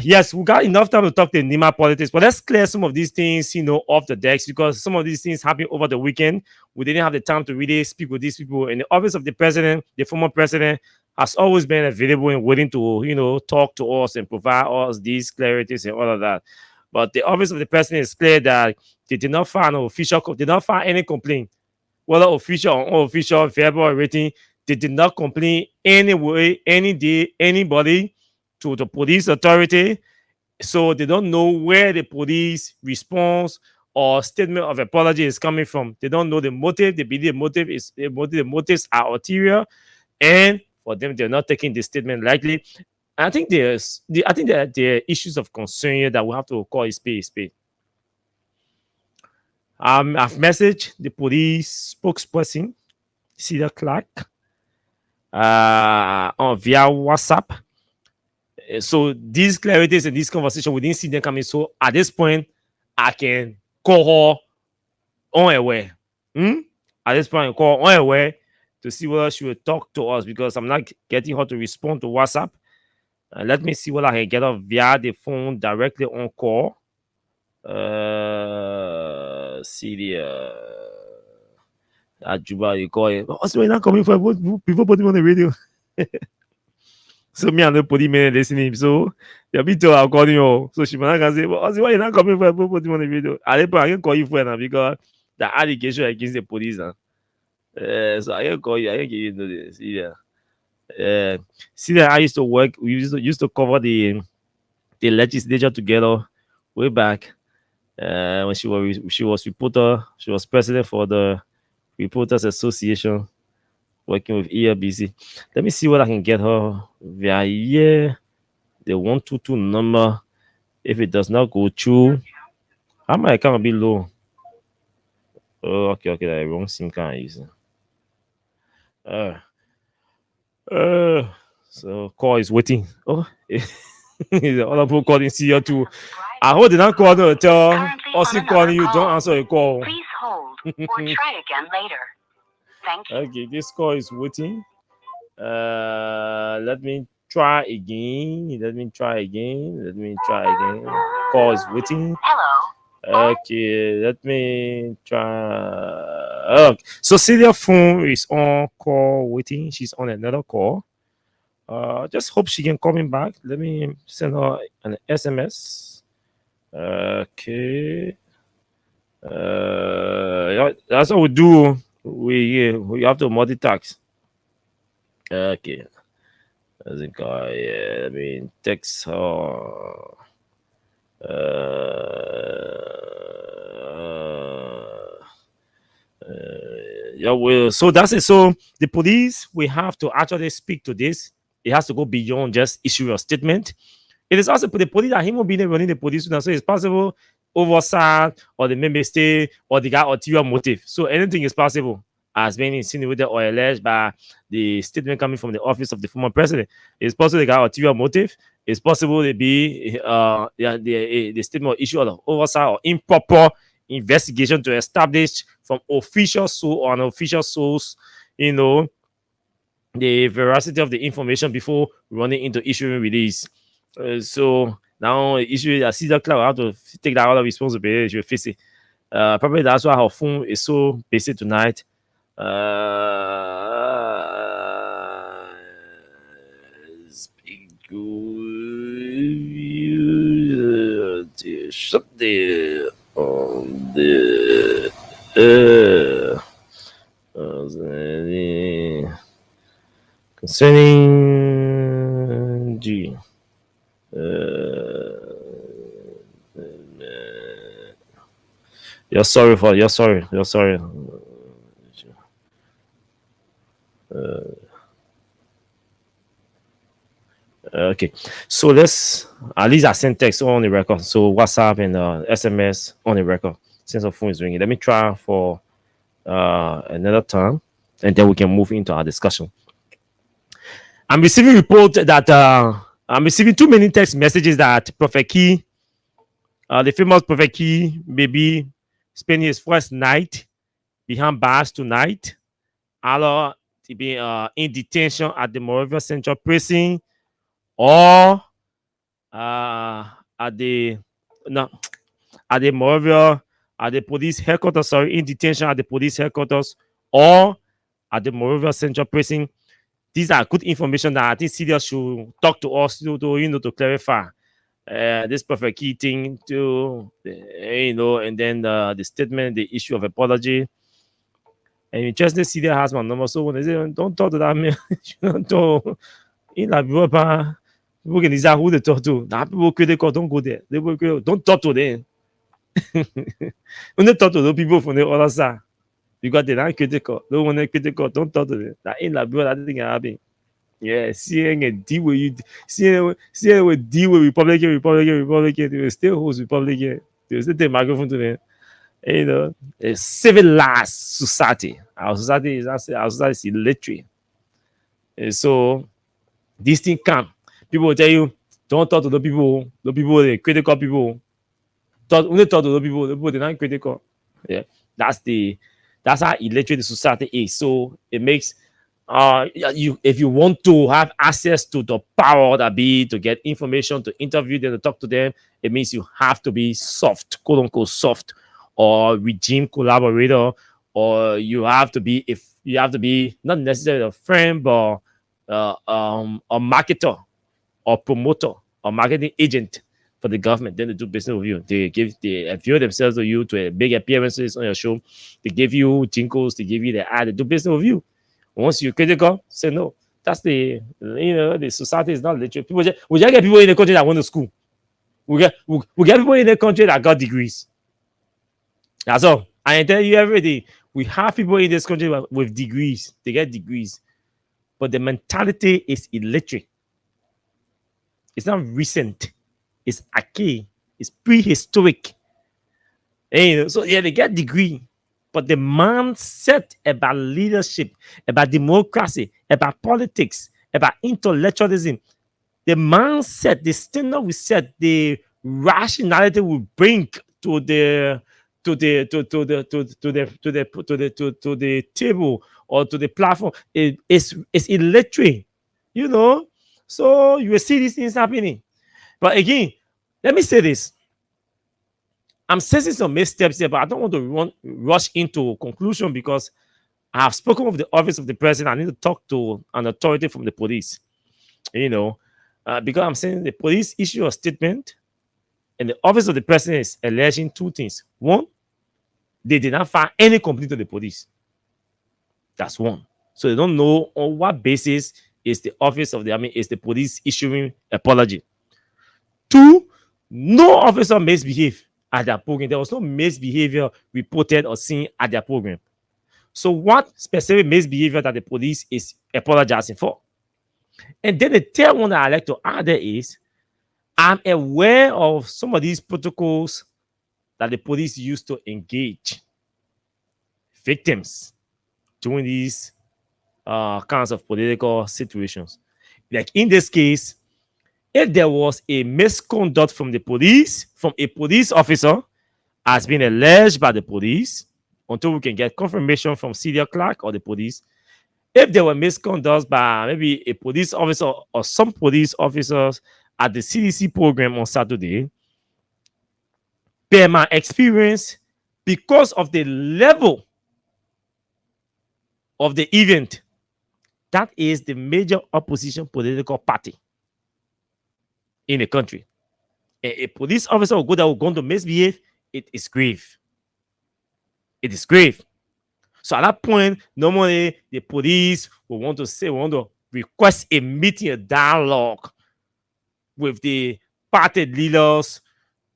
yes, we got enough time to talk to NIMA politics, but let's clear some of these things, off the decks, because some of these things happened over the weekend. We didn't have the time to really speak with these people. And the office of the president, the former president, has always been available and willing to, talk to us and provide us these clarities and all of that. But the office of the president is clear that they did not file any complaint, whether official or unofficial, verbal or written. They did not complain any way, any day, anybody to the police authority. So they don't know where the police response or statement of apology is coming from. They don't know the motive. They believe the motives are ulterior, and for them, they're not taking the statement lightly. I think there are issues of concern here that we have to call a spade a spade. I've messaged the police spokesperson, Cedar Clark, on via WhatsApp. So these clarities and this conversation, we didn't see them coming. So at this point, I can call her unaware. At this point, I call her unaware to see whether she will talk to us, because I'm not getting her to respond to WhatsApp. Let me see whether I can get her via the phone directly on call. See the Ajuba, you call it. Also, we're not coming for people putting on the radio. So me and the police man listening. So the bit I'll call you. So she might not say, well, why you're not coming for people putting on the radio? I can call you for now because the allegation against the police. So I can call you. I can give you the see there. See that I used to work. We used to cover the legislature together way back. When she was reporter, she was president for the Reporters Association, working with ELBC. Let me see what I can get her via here. The 122 number. If it does not go through, how my account be low? Oh, okay, the wrong SIM card using. So call is waiting. Oh, the other people calling here too. I hope they not call to tell us calling you. Don't answer a call. Please hold or try again later. Thank you. Okay, this call is waiting. Let me try again. Call is waiting. Hello. Okay, let me try. Okay. So Celia's phone is on call waiting. She's on another call. Just hope she can call me back. Let me send her an SMS. Okay. That's what we do. We have to multitask. Okay. As a guy, let me text her. So that's it. So the police, we have to actually speak to this. It has to go beyond just issue a statement. It is also the police that human being running the police. So it's possible oversight or the member state or the guy ulterior motive. So anything is possible, as being insinuated or alleged by the statement coming from the office of the former president. It's possible they got ulterior motive. It's possible to be the statement or issue of oversight or improper investigation to establish from official source or unofficial source, the veracity of the information before running into issuing release. So now issue a Cedar Clark have to take that other responsibility. She will face it. Probably that's why her phone is so busy tonight. Shut the on the concerning G. You're sorry. Okay, so let's at least I send text on the record. So WhatsApp and SMS on the record since the phone is ringing. Let me try for another time, and then we can move into our discussion. I'm receiving report that I'm receiving too many text messages that Prophet Key, the famous Prophet Key, may be spending his first night behind bars tonight. Allah to be in detention at the Moravia Central Prison, or at the Moravia, at the police headquarters, in detention at the police headquarters, or at the Moravia Central Prison. These are good information that I think CDS should talk to us to clarify this perfect key thing and then the statement, the issue of apology. And you just see their husband number. So when they say, don't talk to that man, don't talk. In la people can decide who they talk to. Now people critical, don't go there. They will critical, don't talk to them. When they talk to those people from the other side, because they're not critical. Don't want to critical, don't talk to them. That in la people, that thing happen. Yeah, CNN and deal with you. CNN will deal with Republican. They will still host Republican. They will still take microphone to them. And, you know, a civilized society. Our society is illiterate. And so this thing come. People will tell you, don't talk to the people. The people, the critical people. Only talk to the people they're not critical. Yeah, that's how illiterate the society is. So it makes if you want to have access to the power that be to get information, to interview them, to talk to them, it means you have to be soft, quote unquote soft, or regime collaborator, or you have to be not necessarily a friend, but a marketer or promoter or marketing agent for the government. Then they do business with you. They avail themselves to you to big appearances on your show. They give you jingles, they give you the ad, they do business with you. Once you're critical, say no. That's the society is not literate. We just get people in the country that went to school. We get people in the country that got degrees. That's all. I tell you everything. We have people in this country with degrees. They get degrees. But the mentality is illiterate. It's not recent. It's archaic. It's prehistoric. And, so yeah, they get degree. But the mindset about leadership, about democracy, about politics, about intellectualism, the mindset, the standard we set, the rationality we bring to the table or to the platform is illiterate, you know. So you will see these things happening. But again, let me say this. I'm sensing some missteps here, but I don't want to rush into conclusion because I have spoken with the office of the president. I need to talk to an authority from the police, you know, because I'm saying the police issue a statement and the office of the president is alleging two things. One, they did not file any complaint to the police. That's one. So they don't know on what basis is the office of is the police issuing apology. Two, no officer misbehaved at their program. There was no misbehavior reported or seen at their program. So what specific misbehavior that the police is apologizing for? And then the third one that I like to add there is, I'm aware of some of these protocols that the police used to engage victims during these kinds of political situations. Like in this case, if there was a misconduct from the police, from a police officer, has been alleged by the police, until we can get confirmation from Celia Clark or the police, if there were misconducts by maybe a police officer or some police officers at the CDC program on Saturday, per my experience, because of the level of the event, that is the major opposition political party in the country. A police officer will go that will going to misbehave, it is grave. It is grave. So at that point, normally the police will want to request a meeting, a dialogue with the party leaders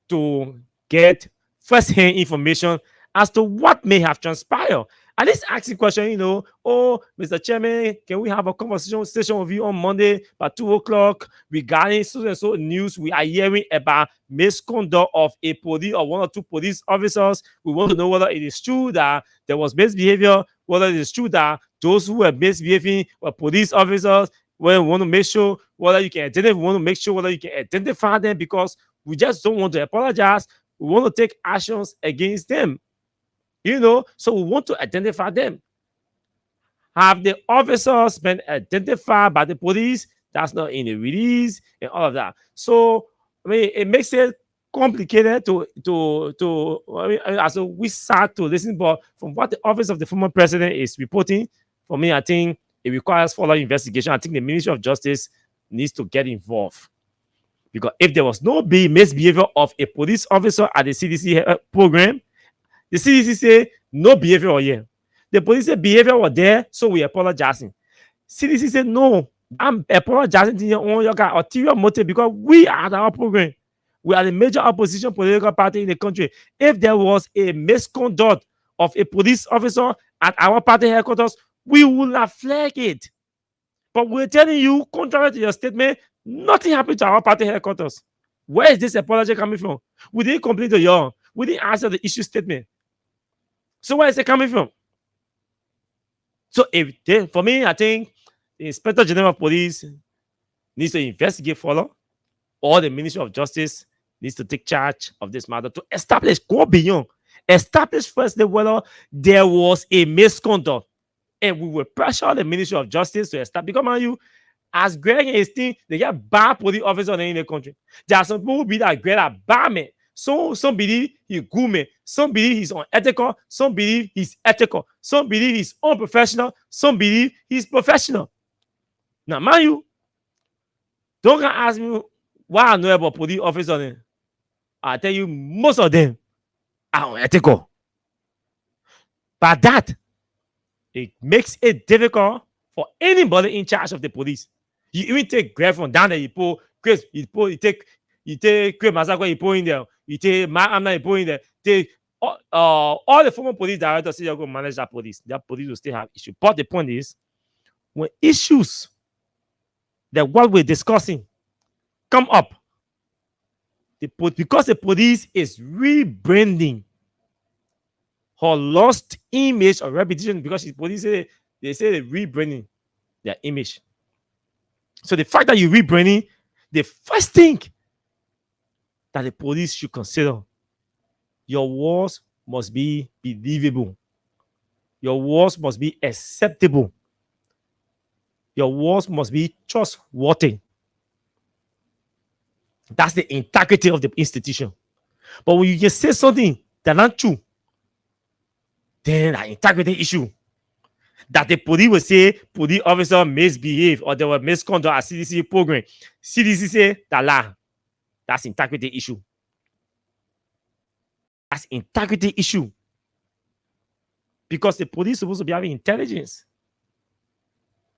to get first-hand information as to what may have transpired. At least ask the question, you know, oh, Mr. Chairman, can we have a conversation with you on Monday by 2 o'clock regarding so and so news we are hearing about misconduct of a police or one or two police officers. We want to know whether it is true that there was misbehavior, whether it is true that those who were misbehaving were police officers. We want to make sure whether you can identify, we want to make sure whether you can identify them because we just don't want to apologize. We want to take actions against them. You know, so we want to identify them. Have the officers been identified by the police? That's not in the release and all of that. So, I mean, it makes it complicated as we start to listen, but from what the office of the former president is reporting, for me, I think it requires further investigation. I think the Ministry of Justice needs to get involved. Because if there was no misbehavior of a police officer at the CDC program, the CDC say no behavior here. The police said behavior was there, so we apologizing. CDC said, no, I'm apologizing to you on your ulterior motive because we are our program. We are the major opposition political party in the country. If there was a misconduct of a police officer at our party headquarters, we will not flag it. But we're telling you, contrary to your statement, nothing happened to our party headquarters. Where is this apology coming from? We didn't complete the year. We didn't answer the issue statement. So where is it coming from? So for me, I think the Inspector General of Police needs to investigate further, or the Ministry of Justice needs to take charge of this matter to establish, go beyond, establish first whether there was a misconduct. And we will pressure the Ministry of Justice to establish, because man, you, as Greg and his team, they get bad police officers in the country. There are some people who be that great at bad men. So some believe he's good man, some believe he's unethical, some believe he's ethical, some believe he's unprofessional, some believe he's professional. Now, man, you don't ask me why I know about police officers. I tell you, most of them are unethical. But that, it makes it difficult for anybody in charge of the police. You even take Greg from down there, you take Chris Masako, you put in there. You take Mark Amna, you put in there. Take all the former police directors say they're going to manage that police. That police will still have issues. But the point is, when issues that what we're discussing come up, because the police is rebranding her lost image or reputation, because the police say they're rebranding their image. So the fact that you're rebranding, the first thing that the police should consider, your words must be believable. Your words must be acceptable. Your words must be trustworthy. That's the integrity of the institution. But when you just say something that's not true, then that integrity issue, that the police will say police officer misbehave or there was misconduct at CDC program, CDC say that lie. That's integrity issue. That's integrity issue. Because the police is supposed to be having intelligence.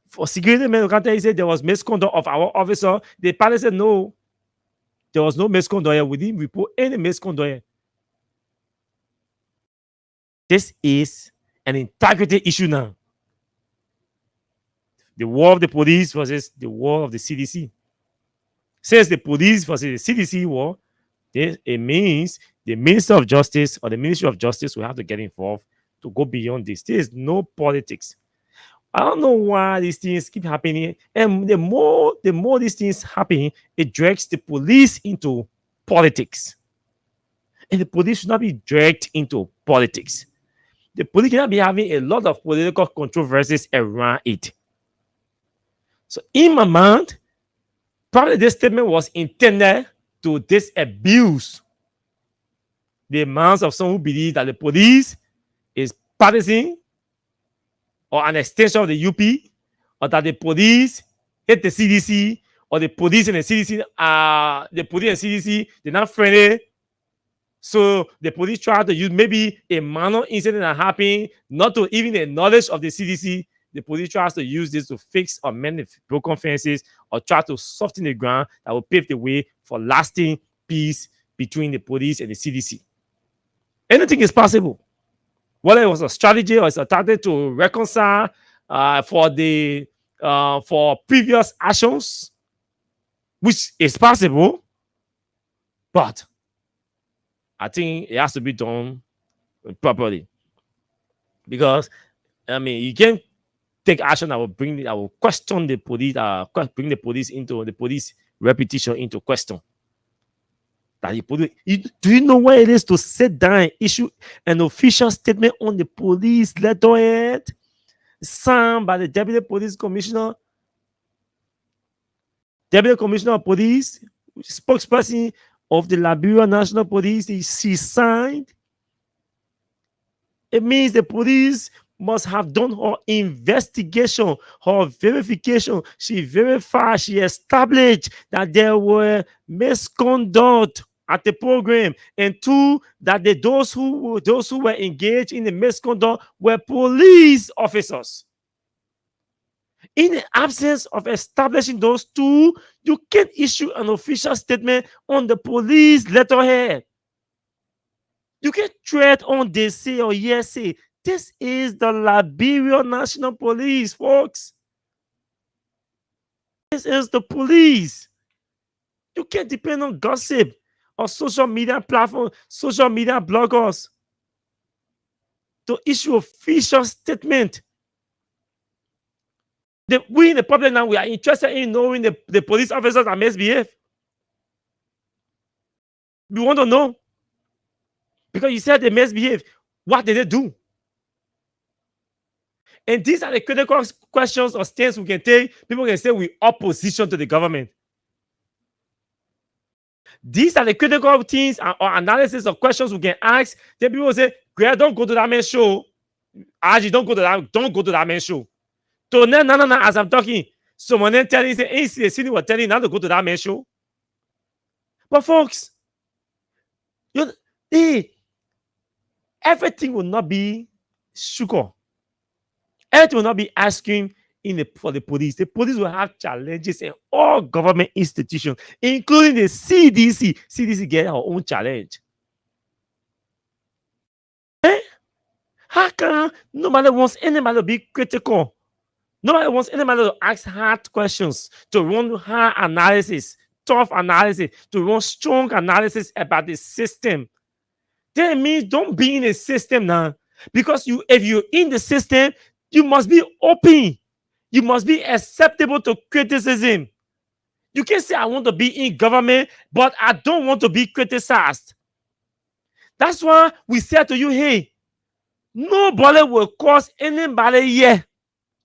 For security men, he said there was misconduct of our officer. The party said no, there was no misconduct here. We didn't report any misconduct here. This is an integrity issue now. The war of the police versus the war of the CDC. Says the police versus the CDC war, it means the Minister of Justice or the Ministry of Justice will have to get involved to go beyond this. There is no politics. I don't know why these things keep happening. And the more these things happen, it drags the police into politics. And the police should not be dragged into politics. The police cannot be having a lot of political controversies around it. So in my mind, probably this statement was intended to disabuse the minds of some who believe that the police is partisan or an extension of the UP, or that the police hate the CDC, or the police and the CDC they're not friendly. So the police try to use maybe a minor incident that happened, not to even the knowledge of the CDC. The police tries to use this to fix or mend the broken fences or try to soften the ground that will pave the way for lasting peace between the police and the CDC. Anything is possible. Whether it was a strategy or it's a tactic to reconcile for previous actions, which is possible, but I think it has to be done properly. Because I mean, you can't take action that will question the police, bring the police into the police reputation into question. That do you know what it is to sit down and issue an official statement on the police letterhead signed by the Deputy Police Commissioner, Deputy Commissioner of Police, spokesperson of the Liberia National Police? She signed. It means the police must have done her investigation, her verification. She verified, she established that there were misconduct at the program, and two, that those who were engaged in the misconduct were police officers. In the absence of establishing those two, you can't issue an official statement on the police letterhead. You can tread on they say or yes say. This is the Liberia National Police, folks. This is the police. You can't depend on gossip or social media platforms, social media bloggers to issue official statement. We in the public now, we are interested in knowing the police officers that misbehave. We want to know. Because you said they misbehave. What did they do? And these are the critical questions or stance we can take. People can say we opposition to the government. These are the critical things or analysis of questions we can ask. Then people say, Greg, don't go to that man's show. Actually, don't go to that man's show. So no, as I'm talking, someone then telling you, say, hey, was telling you not to go to that man's show. But folks, everything will not be sugar. Everything will not be ice cream for the police. The police will have challenges in all government institutions, including the CDC. CDC get her own challenge. How come nobody wants anybody to be critical? Nobody wants anybody to ask hard questions, to run hard analysis, tough analysis, to run strong analysis about the system. That means don't be in the system now. Because if you're in the system, you must be open. You must be acceptable to criticism. You can say, I want to be in government, but I don't want to be criticized. That's why we said to you, hey, nobody will cause anybody here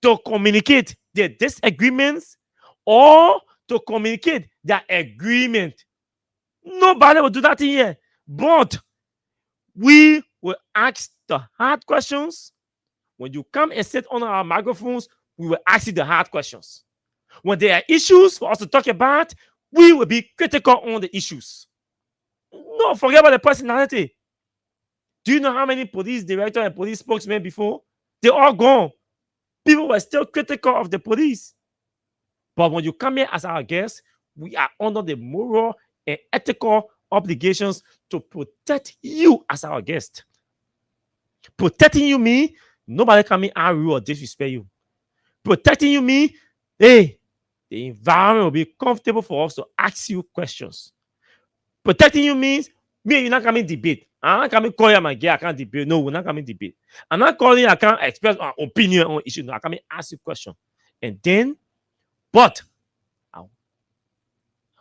to communicate their disagreements or to communicate their agreement. Nobody will do that in here. But we will ask the hard questions. When you come and sit on our microphones, we will ask you the hard questions. When there are issues for us to talk about, we will be critical on the issues. No, forget about the personality. Do you know how many police directors and police spokesmen before? They're all gone. People were still critical of the police. But when you come here as our guest, we are under the moral and ethical obligations to protect you as our guest. Protecting you means nobody can harm you or disrespect you. Protecting you means, hey, the environment will be comfortable for us to ask you questions. Protecting you means me and you not coming debate. I'm not coming call you my girl, I can't debate. No, we're not coming debate. I'm not calling you, I can't express my opinion on issue. No, I come ask you a question. And then, but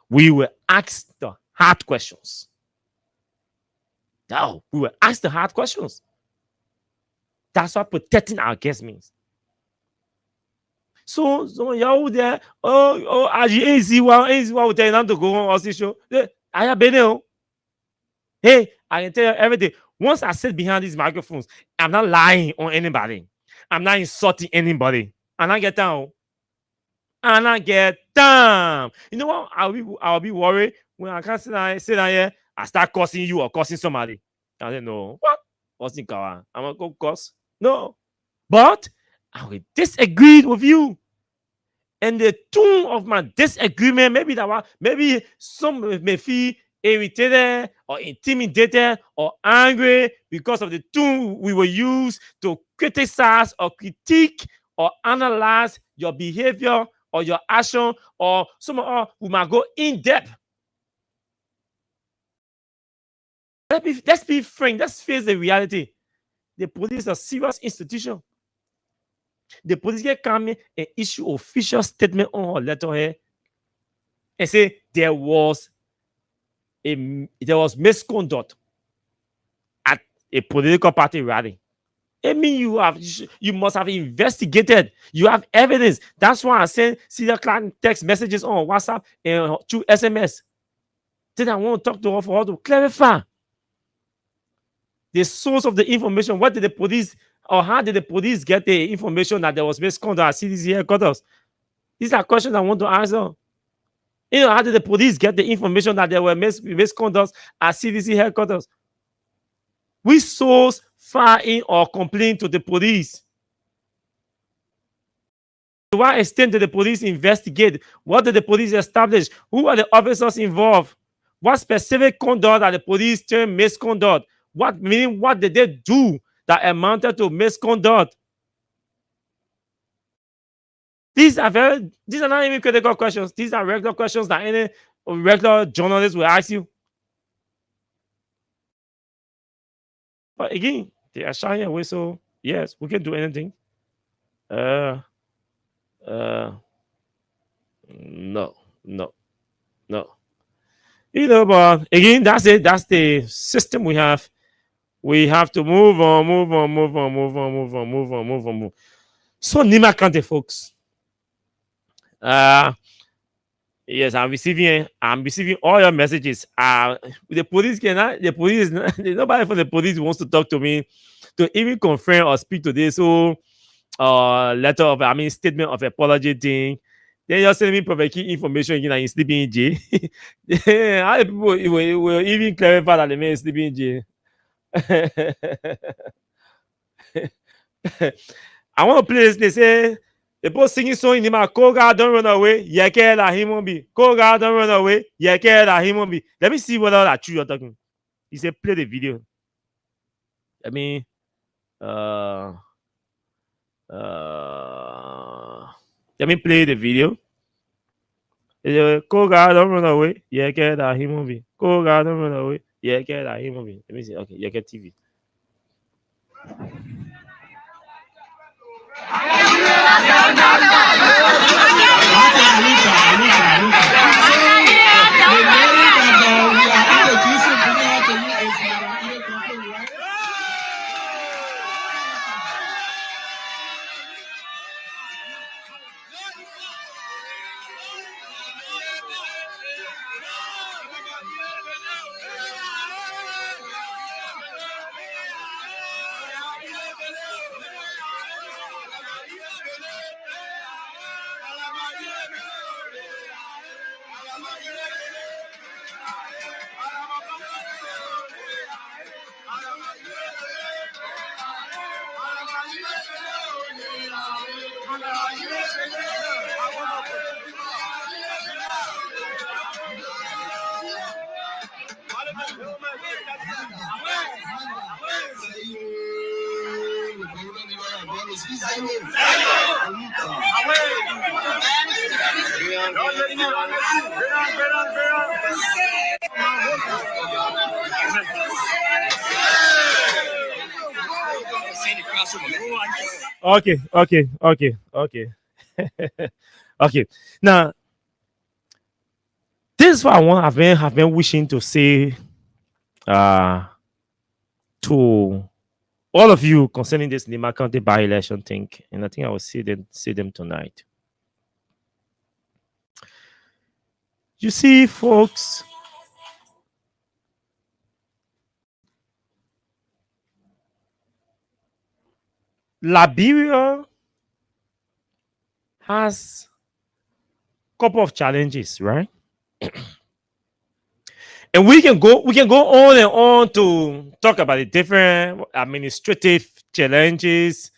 we will ask the hard questions. No, we will ask the hard questions. That's what protecting our guests means. So y'all there, as you ain't see what we tell you not to go on this show. I have been. Hey, I can tell you everything. Once I sit behind these microphones, I'm not lying on anybody. I'm not insulting anybody. And I get down. And I get down. You know what? I'll be worried when I can't sit down here. I start cursing you or cursing somebody. I don't know. What? What's the car? I'm gonna go curse. No. But I will disagree with you. And the tone of my disagreement, maybe some may feel irritated or intimidated or angry because of the tone we will use to criticize or critique or analyze your behavior or your action, or some of us who might go in depth. Let's be frank. Let's face the reality. The police is a serious institution. The police can come in and issue official statement on her letterhead and say there was misconduct at a political party rally. I mean, you must have investigated. You have evidence. That's why I send Celia Clark text messages on WhatsApp and through SMS. Then I want to talk to her for her to clarify the source of the information. What did the police, or how did the police get the information that there was misconduct at CDC headquarters? These are questions I want to answer. You know, how did the police get the information that there were misconducts at CDC headquarters? Which source file in or complain to the police? To what extent did the police investigate? What did the police establish? Who are the officers involved? What specific conduct are the police term misconduct? What did they do that amounted to misconduct? These are not even critical questions. These are regular questions that any regular journalist will ask you. But again, they are shying away. So yes, we can do anything. No. You know, but again, that's it. That's the system we have. We have to move on. So Nima County, folks. Yes, I'm receiving all your messages. The police nobody from the police wants to talk to me to even confirm or speak to this whole statement of apology thing. Then you're sending me private key information again and you're sleeping in jail. How the people will even clarify that the man is sleeping in jail? I want to play this. They say the both singing song in my Koga don't run away. Yeke la human be. Koga don't run away. Yeke la human be. Let me see whether that's true you're talking. He said play the video. Let me play the video. Koga don't run away. Yeke la human be. Koga don't run away. Yeke la human be. Let me see. Okay, Yeke TV. Okay. Okay. Now, this is what have been wishing to say to all of you concerning this Nima County by-election thing, and I think I will see them tonight. You see, folks, Liberia has a couple of challenges, right? And we can go on and on to talk about the different administrative challenges,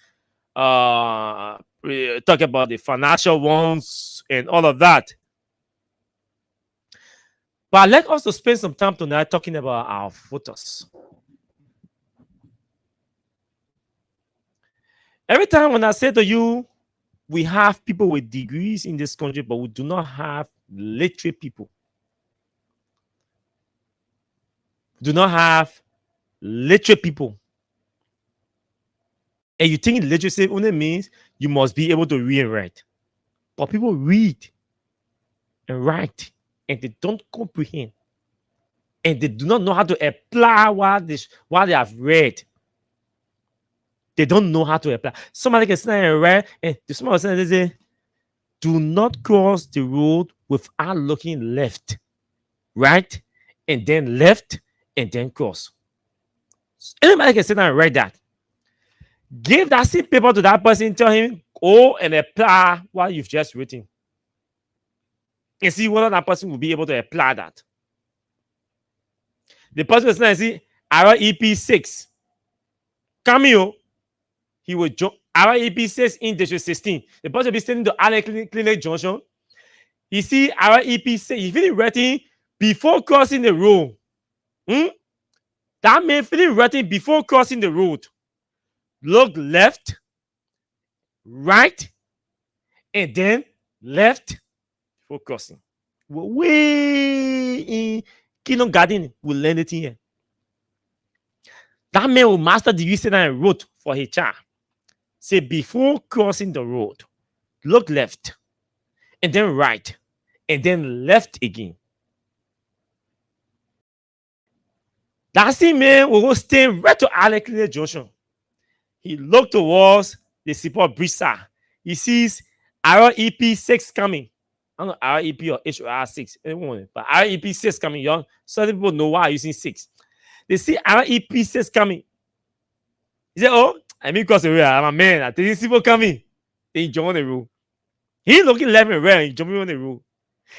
talk about the financial ones and all of that. But I'd like us to spend some time tonight talking about our voters. Every time when I say to you, we have people with degrees in this country, but we do not have literate people. Do not have literate people. And you think literacy only means you must be able to read and write. But people read and write and they don't comprehend. And they do not know how to apply what they have read. They don't know how to apply. Somebody can stand and write, and somebody can say, do not cross the road without looking left, right, and then left, and then cross. Anybody can sit down and write that. Give that same paper to that person, tell him, go and apply what you've just written. and see whether that person will be able to apply that. The person is saying, see, our EP6. Cameo, he will jump. Our EP6 in District 16. The person will be standing to Allen Clinic Junction. You see, our EP6, if he ready before crossing the road, that man feeling ready before crossing the road. Look left, right, and then left before crossing. Way in Kingdom Garden will learn it here. That man will master degree sit and wrote for his child. Say before crossing the road, look left, and then right, and then left again. That same man will go stand right to Allen Junction. He looked towards the Seaport Bridge side. He sees our EP6 coming. I don't know our EP or HOR6, anyone, but our EP6 coming. Young, some people know why I'm using 6. They see our EP6 coming. He said, "Oh, I mean, cross the road. I'm a man. I think people coming." Then he jump on the road. He looking left and right and jumping on the road.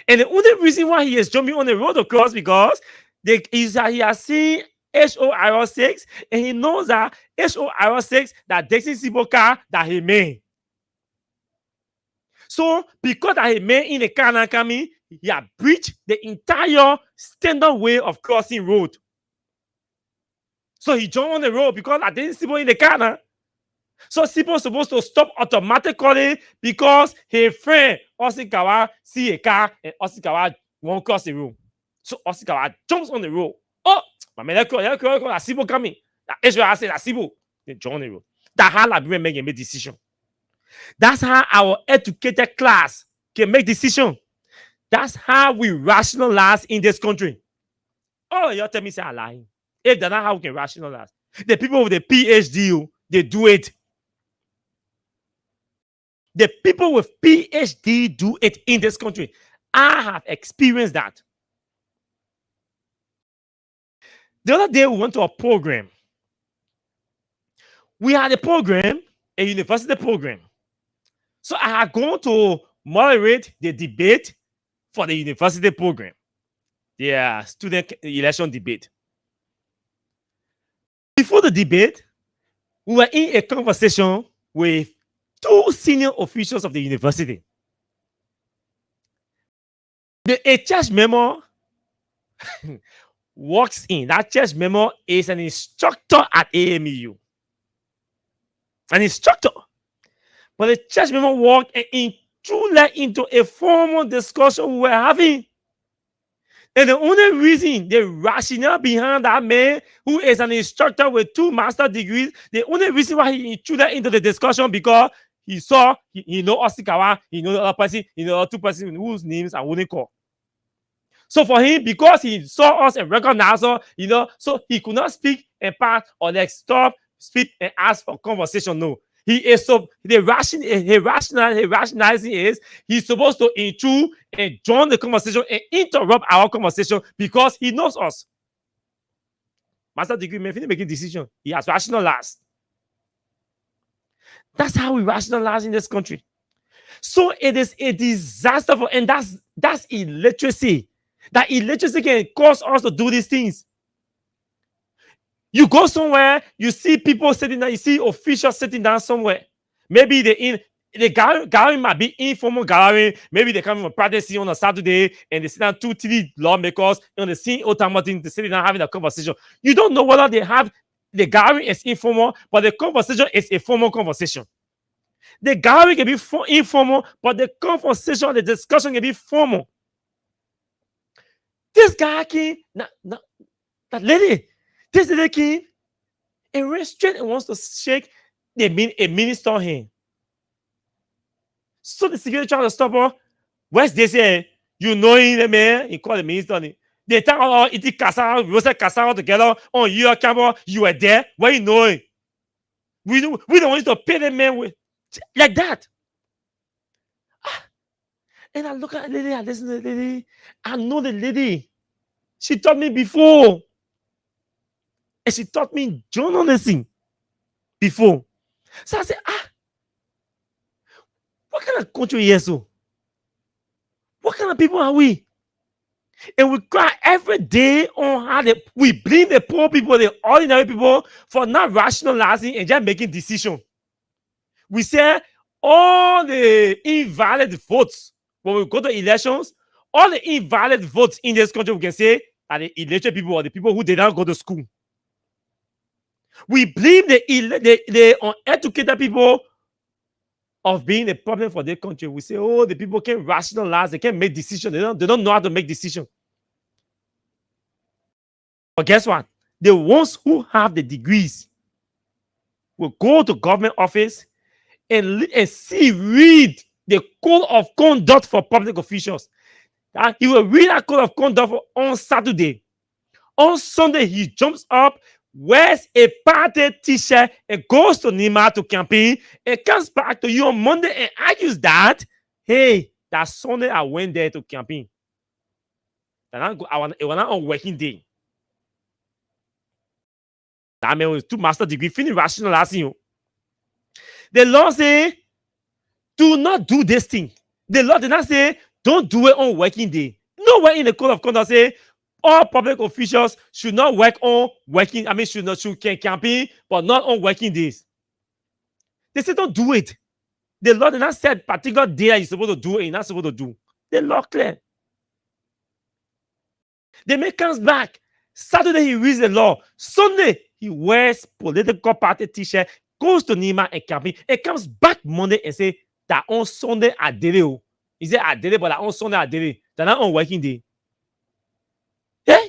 And the only reason why he is jumping on the road, of course, because he has seen HOR6 and he knows that HOR6 that Dixon Sibo car that he made. So because that he made in the car now coming, he had breached the entire standard way of crossing road. So he jumped on the road because I didn't see in the car now. So Sibo supposed to stop automatically because his friend Osikawa see a car and Osikawa won't cross the road. So Osikawa jumps on the road. Oh, my man, that Sibo coming. That Israel said that Sibo. They jump on the road. That's how Liberia make a decision. That's how our educated class can make decision. That's how we rationalize in this country. Oh, you tell me say I'm lying. If that's not how we can rationalize. The people with the PhD, they do it. The people with PhD do it in this country. I have experienced that. The other day, we went to a program. We had a program, a university program. So I had gone to moderate the debate for the university program. The student election debate. Before the debate, we were in a conversation with 2 senior officials of the university. A church member walks in. That church member is an instructor at AMU. An instructor. But the church member walked and intruded into a formal discussion we were having. And the only reason, the rationale behind that man who is an instructor with 2 master's degrees, the only reason why he intruded into the discussion because he saw, he know Osikawa, he know the other person, he know the 2 persons whose names I wouldn't call. So for him, because he saw us and recognized us, so he could not speak and pass or like stop, speak and ask for conversation. No. He is so the rationalizing is he's supposed to intrude and join the conversation and interrupt our conversation because he knows us. Master degree man, making a decision. He has rationalized. That's how we rationalize in this country. So it is a disaster for, and that's illiteracy. That illiteracy can cause us to do these things. You go somewhere, you see people sitting down, you see officials sitting down somewhere. Maybe the gathering might be informal gathering. Maybe they come from practicing on a Saturday and they sit down 2, 3 lawmakers on the scene automatic to sit down having a conversation. You don't know whether they have the gathering is informal, but the conversation is a formal conversation. The gathering can be informal, but the conversation, the discussion can be formal. This guy came, that lady. This lady came and ran straight and wants to shake a minister's hand. So the security trying to stop her. West they say, you know him, the man. He called the minister. They talk about eating cassava, roasted cassava together on your camera. You were there. Where you know him? We don't want you to pay the man with like that. And I look at the lady, I listen to the lady. I know the lady. She taught me before. And she taught me journalism before. So I said, what kind of country is so? What kind of people are we? And we cry every day on how we blame the poor people, the ordinary people, for not rationalizing and just making decisions. We say all the invalid votes when we go to elections, all the invalid votes in this country, we can say are the elected people or the people who did not go to school. We blame the uneducated people of being a problem for their country. We say, oh, the people can't rationalize, they can't make decisions, they don't know how to make decisions. But guess what? The ones who have the degrees will go to government office and read the code of conduct for public officials. He will read that code of conduct on Saturday. On Sunday, he jumps up, wears a party t-shirt, and goes to Nima to campaign, and comes back to you on Monday and argues that, hey, that Sunday I went there to campaign. It was not on working day. That man with 2 master's degrees, finish rationalizing you. The law say, do not do this thing. The law did not say, don't do it on working day. Nowhere in the code of conduct say all public officials should not work on working. Should campaign, but not on working days. They say don't do it. The law did not say particular day that you're supposed to do it, you're not supposed to do. The law clear. The man comes back. Saturday he reads the law. Sunday he wears political party t-shirt, goes to Nima and campaign, and comes back Monday and say that on Sunday I did it. He said I did it, but on Sunday I did it. They're not on working day. Yeah?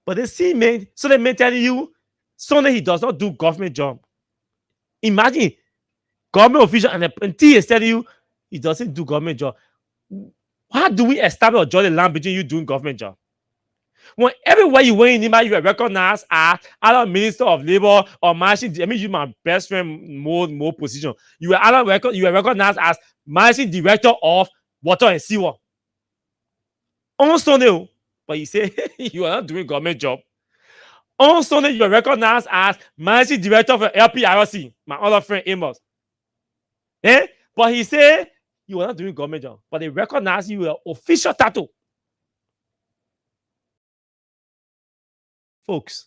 But they see man, so they may telling you Sunday he does not do government job. Imagine government official and he is telling you he doesn't do government job. How do we establish or draw the line between you doing government job? When everywhere you went in Nima, you were recognized as either Minister of Labor or managing. You my best friend more position. You were recognized as managing director of water and sewer. On Sunday, but you say you are not doing government job. On Sunday, you are recognized as managing director for LPRC, my other friend Amos. But he said you are not doing government job, but they recognize you as official title. Folks.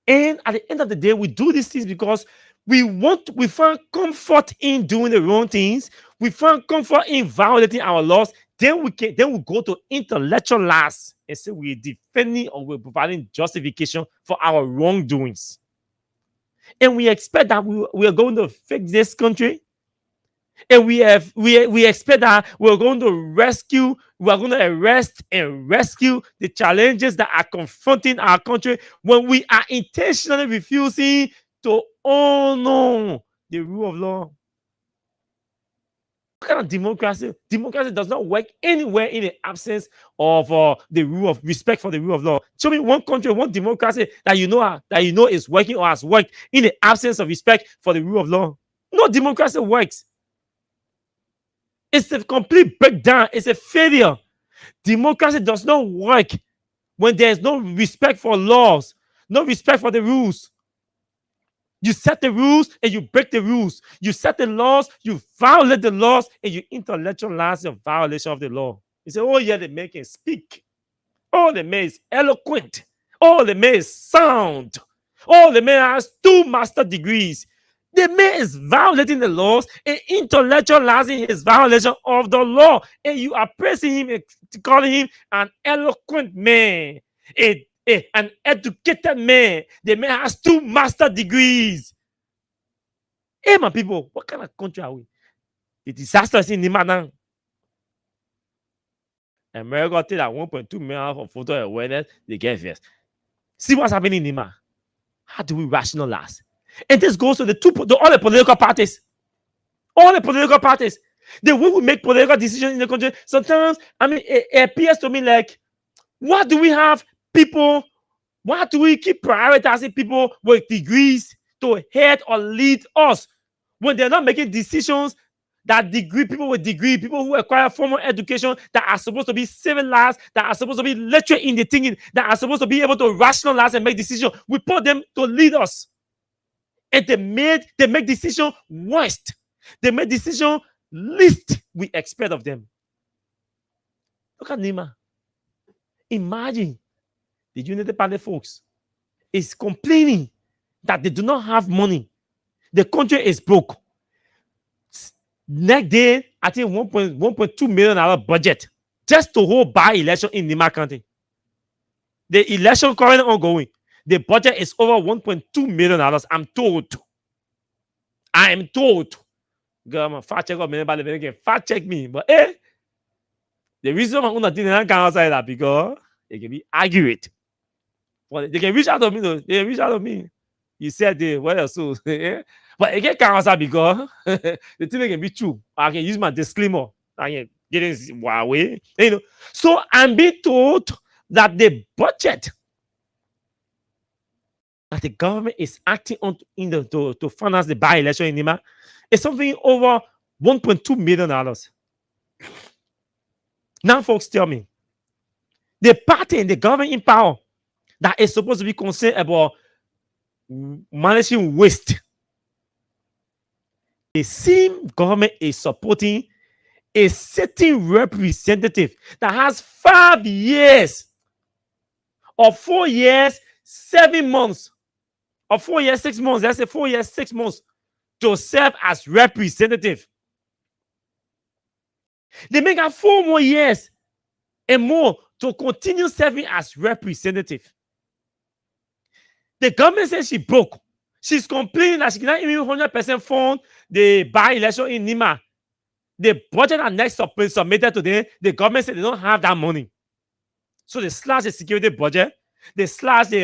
And at the end of the day, we do these things because we find comfort in doing the wrong things. We find comfort in violating our laws. Then we go to intellectualize and say we're defending or we're providing justification for our wrongdoings. And we expect that we are going to fix this country. And we expect that we are going to arrest and rescue the challenges that are confronting our country when we are intentionally refusing to honor the rule of law. What kind of democracy? Democracy does not work anywhere in the absence of the rule of respect for the rule of law. Show me one country, one democracy that you know is working or has worked in the absence of respect for the rule of law. No democracy works. It's a complete breakdown. It's a failure. Democracy does not work when there is no respect for laws, no respect for the rules. You set the rules and you break the rules. You set the laws, you violate the laws, and you intellectualize your violation of the law. You say, oh yeah, the man can speak. Oh, the man is eloquent. Oh, the man is sound. Oh, the man has 2 master's degrees. The man is violating the laws and intellectualizing his violation of the law. And you are praising him and calling him an eloquent man, an educated man. The man has 2 master's degrees. Hey, my people, what kind of country are we? The disaster is in Nima now. America take that 1.2 million for photo awareness, they get first. See what's happening in Nima. How do we rationalize? And this goes to all the political parties. All the political parties. The way we make political decisions in the country, sometimes, it appears to me like, why do we have people, why do we keep prioritizing people with degrees to head or lead us when they're not making decisions that people with degree, people who acquire formal education, that are supposed to be civilized, that are supposed to be literate in the thinking, that are supposed to be able to rationalize and make decisions. We put them to lead us. And they make decision worst. They make decision least we expect of them. Look at Nima. Imagine the United Party folks is complaining that they do not have money. The country is broke. Next day, I think $1.2 million budget just to hold by-election in Nima County. The election currently ongoing. The budget is over $1.2 million. I'm told. I am told. Girl, fact check up me. Fact check me. But the reason I'm not doing that outside that because they can be accurate. Well, they can reach out to me though. They can reach out to me. You said they what else? So, but again, can't answer because the thing can be true. I can use my disclaimer. I can get in away. So I'm being told that the budget that the government is acting on to finance the by-election in Nima is something over $1.2 million. Now, folks, tell me, the party and the government in power that is supposed to be concerned about managing waste, the same government is supporting a certain representative that has 5 years or 4 years, 7 months, or 4 years, 6 months. Let's say 4 years, 6 months to serve as representative. They make her 4 more years and more to continue serving as representative. The government says she broke. She's complaining that she cannot even 100% fund the by-election in Nima. The budget that next submitted today, the government said they don't have that money. So they slash the security budget. They slash the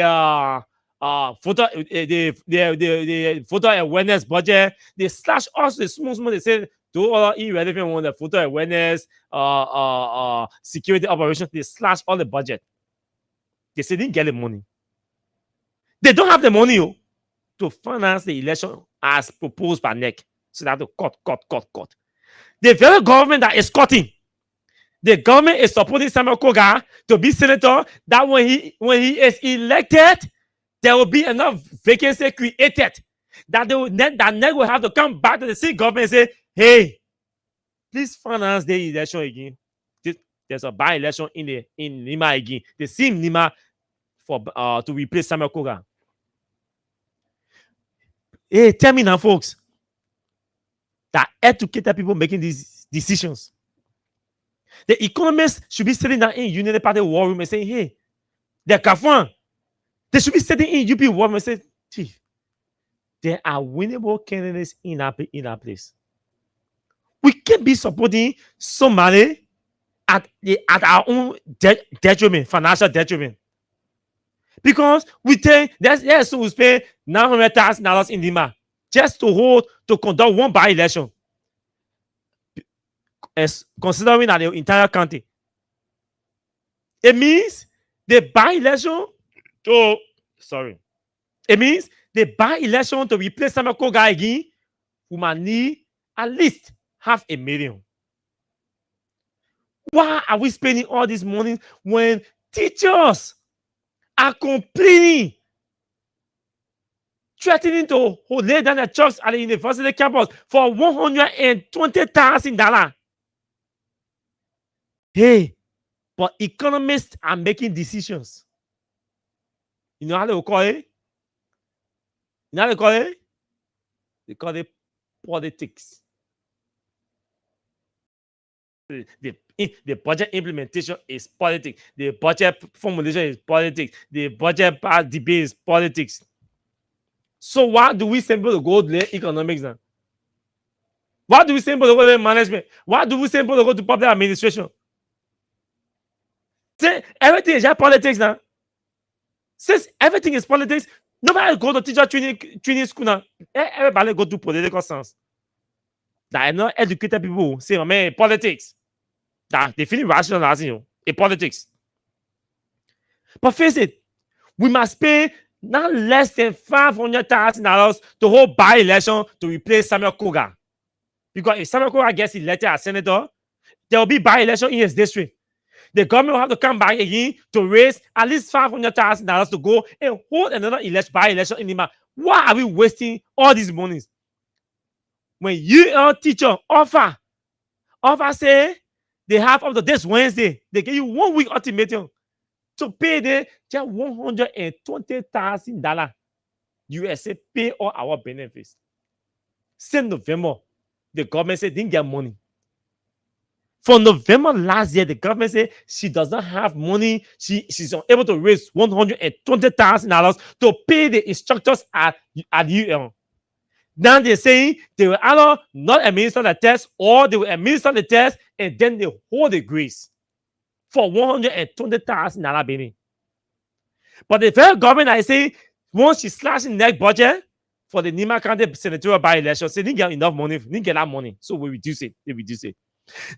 photo awareness budget. They slash also the small. They say do all irrelevant one, the photo awareness, security operations. They slash all the budget. They say they didn't get the money. They don't have the money to finance the election as proposed by NEC. So they have to cut. The very government that is cutting, the government is supporting Samuel Koga to be senator, that when he is elected, there will be enough vacancy created that NEC will have to come back to the state government and say, hey, please finance the election again. There's a by-election in Nima again. The same Nima to replace Samuel Koga. Hey, tell me now, folks, that educated people making these decisions. The economists should be sitting down in United Party war room and saying, hey, they're Kafan. They should be sitting in UP war room and say, Chief, there are winnable candidates in our place. We can't be supporting somebody at our own detriment, financial detriment. Because we think so we spend $900,000 in Nima just to conduct one by-election, as considering that the entire county. It means the by-election to replace Samuel Koga again, we might need at least $500,000. Why are we spending all this money when teachers are complaining, threatening to lay down their trucks at the university campus for $120,000? Hey, but economists are making decisions. You know how they will call it? You know how they call it? They call it politics. The budget implementation is politics. The budget formulation is politics. The budget debate is politics. So why do we simply go to economics now? Why do we simply go to management? Why do we simply go to public administration? Say everything is just politics now. Since everything is politics, nobody go to teacher training school now. Everybody go to political science. That are not educated people say, oh, man, politics. That they feel rationalizing you. In politics. But face it, we must pay not less than $500,000 to hold by-election to replace Samuel Koga. Because if Samuel Koga gets elected as senator, there will be by-election in his district. The government will have to come back again to raise at least $500,000 to go and hold another by-election in Nima. Why are we wasting all these monies? When you, a teacher, offer say They have up to this Wednesday. They give you 1 week ultimatum to pay them just $120,000. USA pay all our benefits. Since November, the government said didn't get money. For November last year, the government said she does not have money. She's unable to raise $120,000 to pay the instructors at UL. Now they're saying they will either not administer the test or they will administer the test and then they hold the grace for $120,000, baby. But the federal government is saying once she slashed the next budget for the Nima County senatorial by-election, they didn't get enough money, didn't get that money, so we reduce it. They reduce it.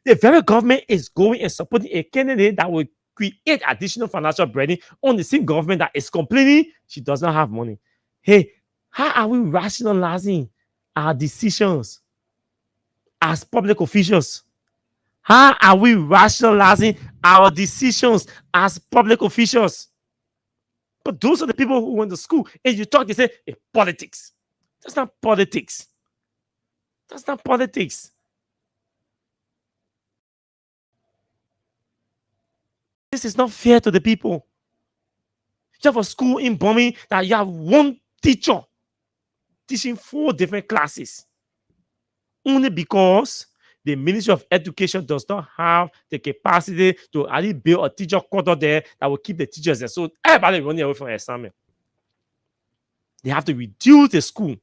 The federal government is going and supporting a candidate that will create additional financial burden on the same government that is complaining she does not have money. Hey, how are we rationalizing our decisions as public officials? How are we rationalizing our decisions as public officials? But those are the people who went to school and you talk, they say, hey, politics. That's not politics. That's not politics. This is not fair to the people. You have a school in Bombay that you have one teacher teaching 4 different classes. Only because the Ministry of Education does not have the capacity to actually build a teacher quarter there that will keep the teachers there. So everybody running away from assignment. They have to reduce the school.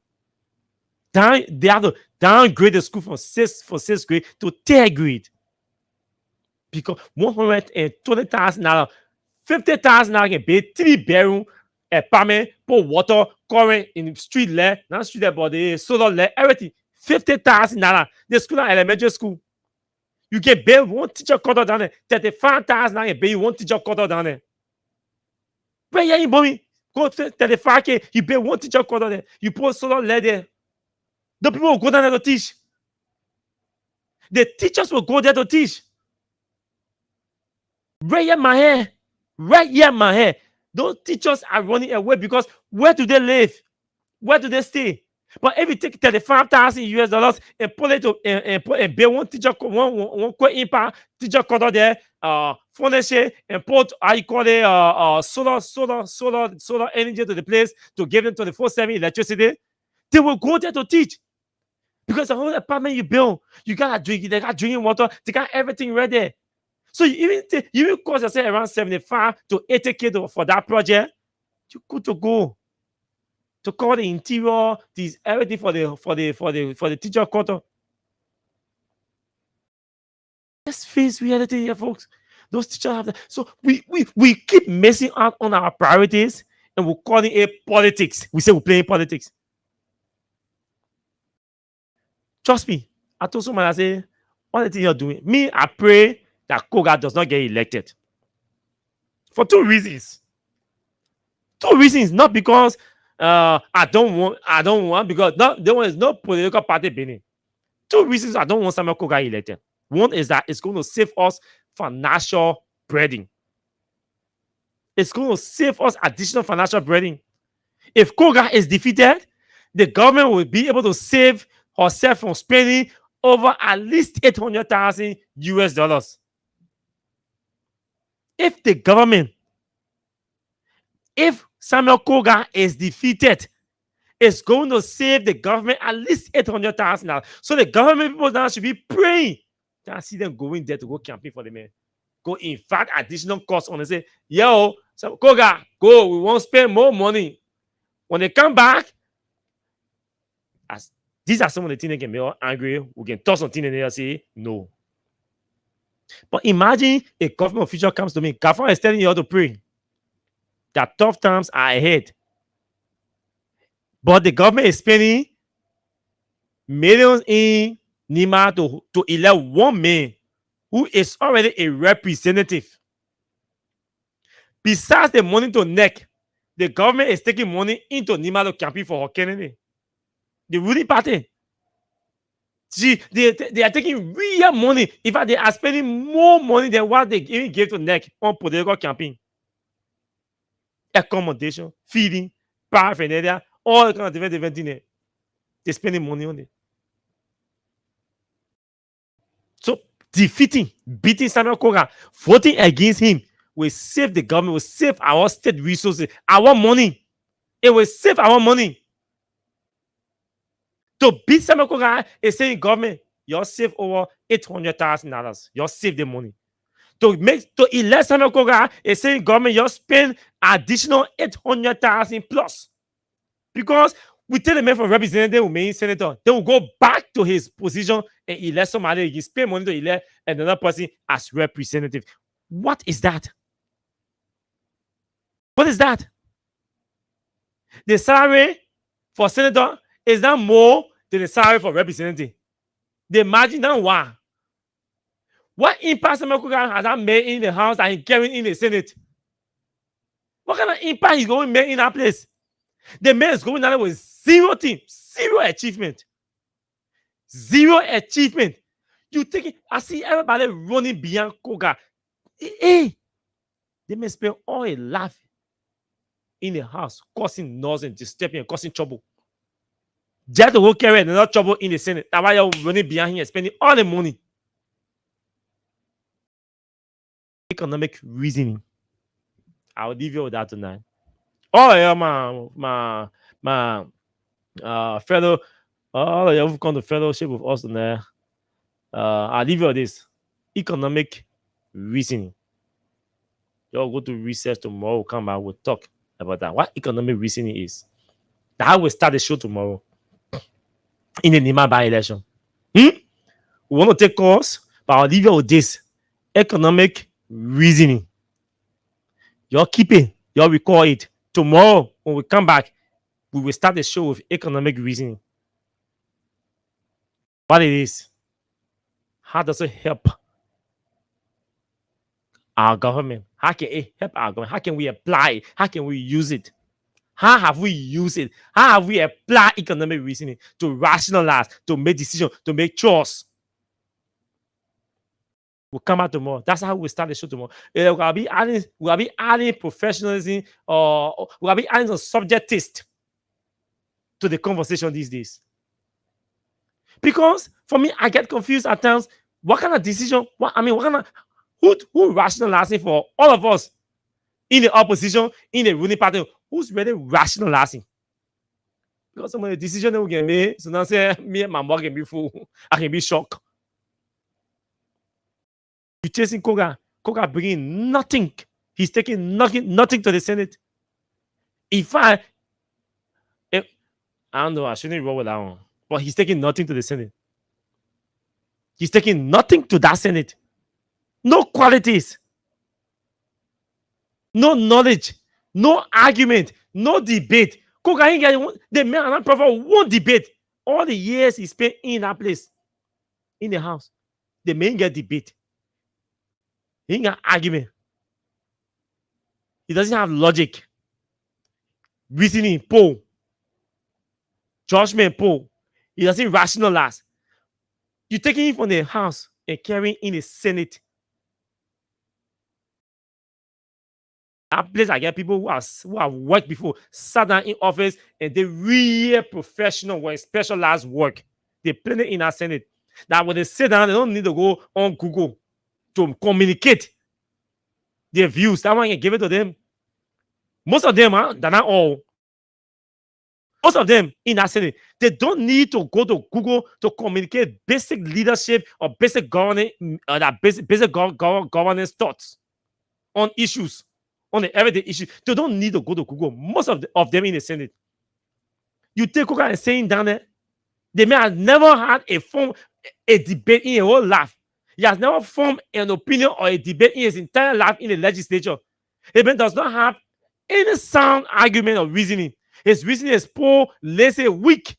They have to downgrade the school from 6th grade to 3rd grade. Because $120,000, $50,000 can pay 3-bedroom apartment, put water, current in the street there, not street there, but the solar there, everything. $50,000. The school is elementary school. You can pay one teacher quarter down there. $35,000 can pay you one teacher quarter down there. But yeah, you mommy, go $35K, you pay one teacher quarter there. You put solar there. The people will go down there to teach. The teachers will go there to teach. Right here, my hair. Those teachers are running away because where do they live? Where do they stay? But if you take $35,000 and put it to and build one teacher, one quick impact teacher quarter there, furniture and put solar energy to the place to give them 24/7 electricity, they will go there to teach. Because the whole apartment you build, you got drinking water, they got everything right there. So you even cost yourself around 75 to 80K for that project, you're good to go. To cover the interior, everything for the teacher quarter. Let's face reality here, folks. Those teachers have that. So we keep messing out on our priorities and we're calling it politics. We say we're playing politics. Trust me, I told someone, I say, what the thing you're doing? Me, I pray that Koga does not get elected. For 2 reasons. 2 reasons, not because I don't want because there is no political party Benin. 2 reasons I don't want Samuel Koga elected. One is that it's going to save us financial burden. It's going to save us additional financial burden. If Koga is defeated, the government will be able to save herself from spending over at least $800,000. If Samuel Koga is defeated, it's going to save the government at least $800,000. So the government people now should be praying. I see them going there to go campaign for the man. Go in fact additional costs on and say, yo, so Koga, go, we won't spend more money. When they come back, these are some of the things that can make us angry. We can toss something and they'll say no. But imagine a government official comes to me, Gaffer is telling you how to pray. That tough times are ahead. But the government is spending millions in Nima to elect one man who is already a representative. Besides the money to NEC, the government is taking money into Nima to campaign for her candidate. The ruling party. See, they are taking real money. In fact, they are spending more money than what they even gave to NEC on political campaign. Accommodation, feeding, paraphernalia, all kind of different things. They're spending money on it. So beating Samuel Koga, voting against him will save the government, will save our state resources, our money. It will save our money. To beat Samuel Koga is saying government, you'll save over $800,000. You'll save the money. To elect Samuel Koga is saying government, you'll spend additional $800,000 plus. Because we tell the man from representative, we make senator, then will go back to his position and elect somebody. He spend money to elect another person as representative. What is that? What is that? The salary for senator is not more than the salary for representative. The margin down one. What impact Samuel Koga has that made in the House and he carrying in the Senate? What kind of impact is going to make in that place? The man is going down there with zero team, zero achievement. Zero achievement. You take it, I see everybody running beyond Koga. Hey, they may spend all a life in the House, causing noise and disturbing and causing trouble. Just to go carry another trouble in the Senate. That's why you're running behind him and spending all the money. Economic reasoning. I'll leave you with that tonight. Oh yeah, my fellow, all of you who've come to fellowship with us tonight. I'll leave you with this. Economic reasoning. Y'all go to research tomorrow, we'll come back, we'll talk about that. What economic reasoning is. That will start the show tomorrow. In the Nima by-election. We want to take course, but I'll leave you with this. Economic reasoning. Y'all keep it. Y'all record it. Tomorrow, when we come back, we will start the show with economic reasoning. What it is. How does it help our government? How can it help our government? How can we apply it? How can we use it? How have we used it? How have we applied economic reasoning to rationalize, to make decisions, to make choices? We'll come out tomorrow. That's how we start the show tomorrow. We'll be adding professionalism, or we'll be adding some subject taste to the conversation these days. Because for me, I get confused at times. What kind of decision? What kind of who rationalizing for all of us in the opposition, in the ruling party? Who's really rationalizing? Because some of the decisions that we can make, so now say me and my mom can be fool. I can be shocked. You chasing Koga. Koga bringing nothing. He's taking nothing to the Senate. I don't know, I shouldn't roll with that one. But he's taking nothing to the Senate. He's taking nothing to that Senate. No qualities. No knowledge. No argument. No debate. Koga ain't got the man and prefer one debate. All the years he spent in that place. In the House. The man get debate. He ain't got argument. He doesn't have logic. Reasoning, poll. Judgment, poll. He doesn't rationalize. You taking him from the House and carrying in the Senate. That place I get people who have worked before, sat down in office, and they real professional when specialized work. They play it in our Senate. Now when they sit down, they don't need to go on Google to communicate their views. That one can give it to them. Most of them, they're not all. Most of them in that Senate, they don't need to go to Google to communicate basic leadership or basic governance, governance thoughts on issues, on the everyday issues. They don't need to go to Google. Most of them in the Senate. You take Koga and saying down there, they may have never had a debate in a whole life. He has never formed an opinion or a debate in his entire life in the legislature. He does not have any sound argument or reasoning. His reasoning is poor, lazy, weak.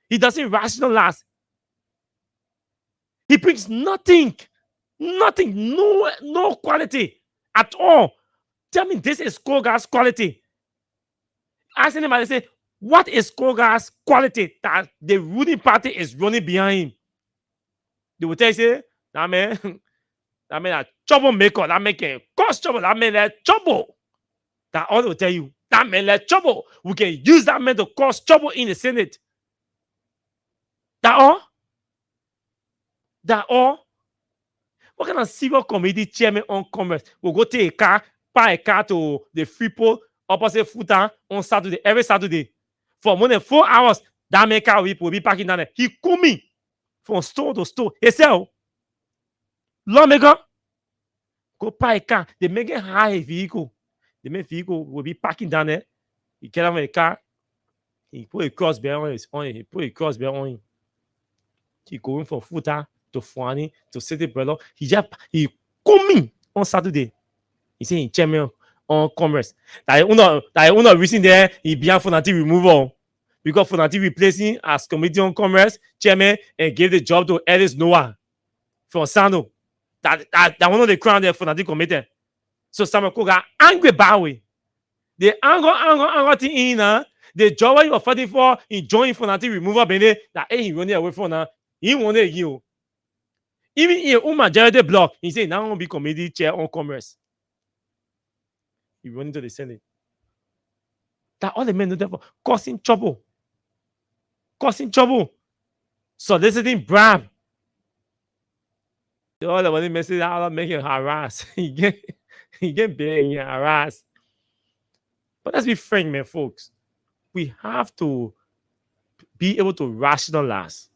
He doesn't rationalize. He brings nothing, no quality at all. Tell me this is Koga's quality. Ask anybody, say, what is Koga's quality that the ruling party is running behind him? They will tell you, say, that man a troublemaker, that man can cause trouble, that man like trouble. That all they will tell you, that man like trouble. We can use that man to cause trouble in the Senate. That all? What kind of civil committee chairman on commerce will go take a car, buy a car to the Freeport opposite Futa on Saturday, every Saturday? For more than 4 hours, that man car will be parking down there. He coming from store to store. He said, lawmaker, go buy a car. They make a high vehicle. The main vehicle will be parking down there. He get out of the car. He put a crossbar on him. He put a crossbar on him. He going from Futa to Fuani to City Bello. He coming on Saturday. He say he chairman on commerce. That one reason there he behind Fonati removal because Fonati replacing as committee on commerce chairman and gave the job to Ellis Noah from Sano. That one of the crown there Fonati committee. So Samuel got angry by way. The anger thing in the job you are fighting for in joining Fonati removal bene that he running away from now. He wanted you. Even in a majority block, he said now will be committee chair on commerce. He went into the Senate. That all the men do that for causing trouble. Soliciting bribe. All the money messages out making harass. He get big and harass. But let's be frank, man, folks. We have to be able to rationalize.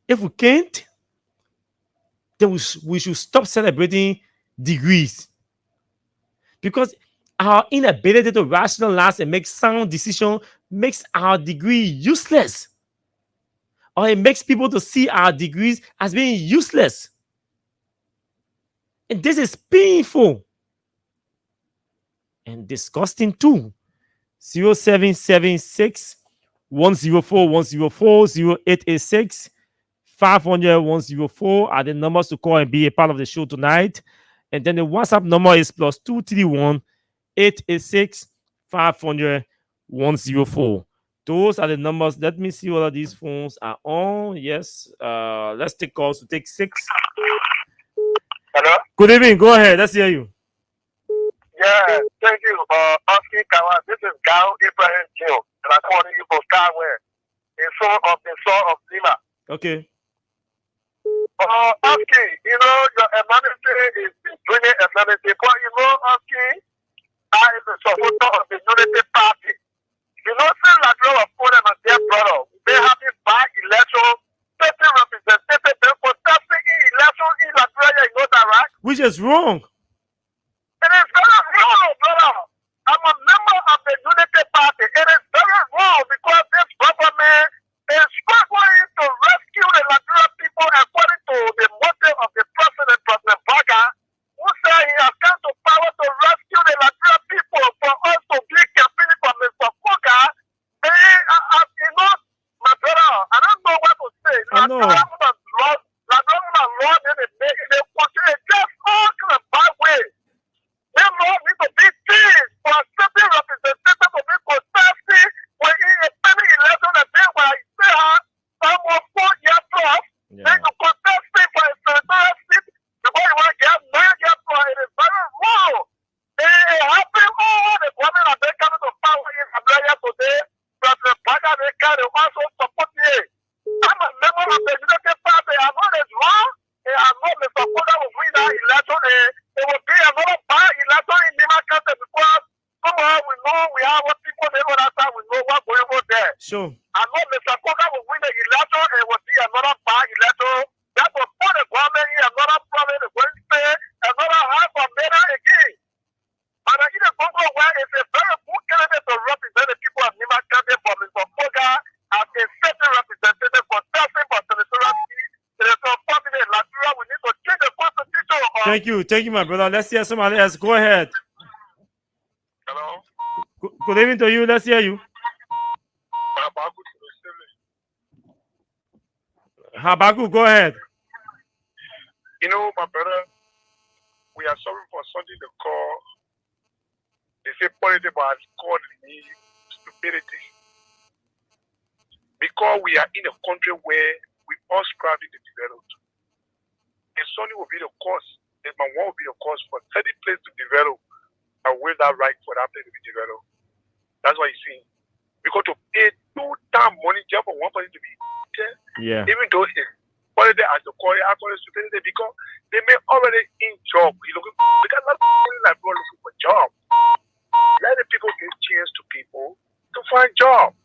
If we can't, then we should stop celebrating degrees. Because our inability to rationalize and make sound decisions makes our degree useless. Or it makes people to see our degrees as being useless. And this is painful and disgusting too. 0776 104 104 0886 500 104 are the numbers to call and be a part of the show tonight. And then the WhatsApp number is +231 886 500 104. Those are the numbers. Let me see whether these phones are on. Yes. Let's take calls. To take 6. Hello? Good evening. Go ahead. Let's hear you. Yeah, thank you. Asking Kawa, this is Gao Ibrahim Jill, and I'm calling you from Skyway, a son of Lima. Okay. Asking, your ethnicity is the brilliant ethnicity, but asking, I am the supporter of the Unity Party. Say Ladro of Poland and their brother, they have this by-election, 30 representatives, they contesting election in Liberia, you know that, right? Which is wrong. It is very wrong, brother. I'm a member of the Unity Party. It is very wrong because this government is struggling to rescue the Nigerian people according to the motive of the President Baga, who said he has come to power to rescue the Nigerian people for us to be campaigning for Mr. Koga. My brother, I don't know what to say. I know. Just all kind of bad way. They don't need to be things for a certain representative to be contesting when in a penny election and then when I say almost 4 years plus, then you contesting for a senatorial seat before you want to get 9 years plus. It is very wrong. It happened all the women are they coming to power in America today. President Baga, they can also support me. I'm a member of the Unity Party. I know it's wrong. I know Mr. Koga will win that election. It will be another bad election in Lima County because somehow we know we have what people they know that time we know what's going on there. Sure. I know Mr. Koga will win the election and it will be another bad election. That will put the government in another problem. It's going to stay another half of better again. And in the Congo where it's a very good candidate to represent the people of Lima County for Mr. Koga as a certain representative for testing for senatorial seat. It is unfortunate in Nigeria. We need to change the constitution. Thank you, my brother. Let's hear somebody else. Go ahead. Hello. Good evening to you. Let's hear you. Habaku, go ahead. My brother, we are sorry for something to call. They say politics, but it's called stupidity. Because we are in a country where we all striving to develop. If Sonny will be the cause, if my one will be the cause for 30 places to develop, I will that right for that place to be developed. That's what you see. Because to pay 2 times money just for one person to be there, yeah. Even though it's What they as the call stupidity because they may already in job. You looking because a lot of people like looking for job. Let the people give chance to people to find job.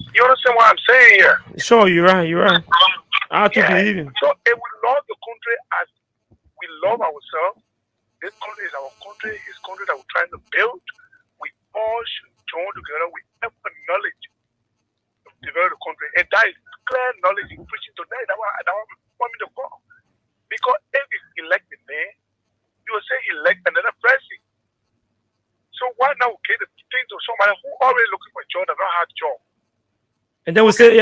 You understand what I'm saying here? Sure, you're right. I have to believe you. So if we love the country as we love ourselves, this country is our country. It's country that we're trying to build. We all should join together with effort knowledge to develop the country. And that is clear knowledge you're preaching tonight. That's what I want me to go. Because if you elect the man, you will say elect another president. So why not give the thing to somebody who already looking for a job that don't have a job? And then we say,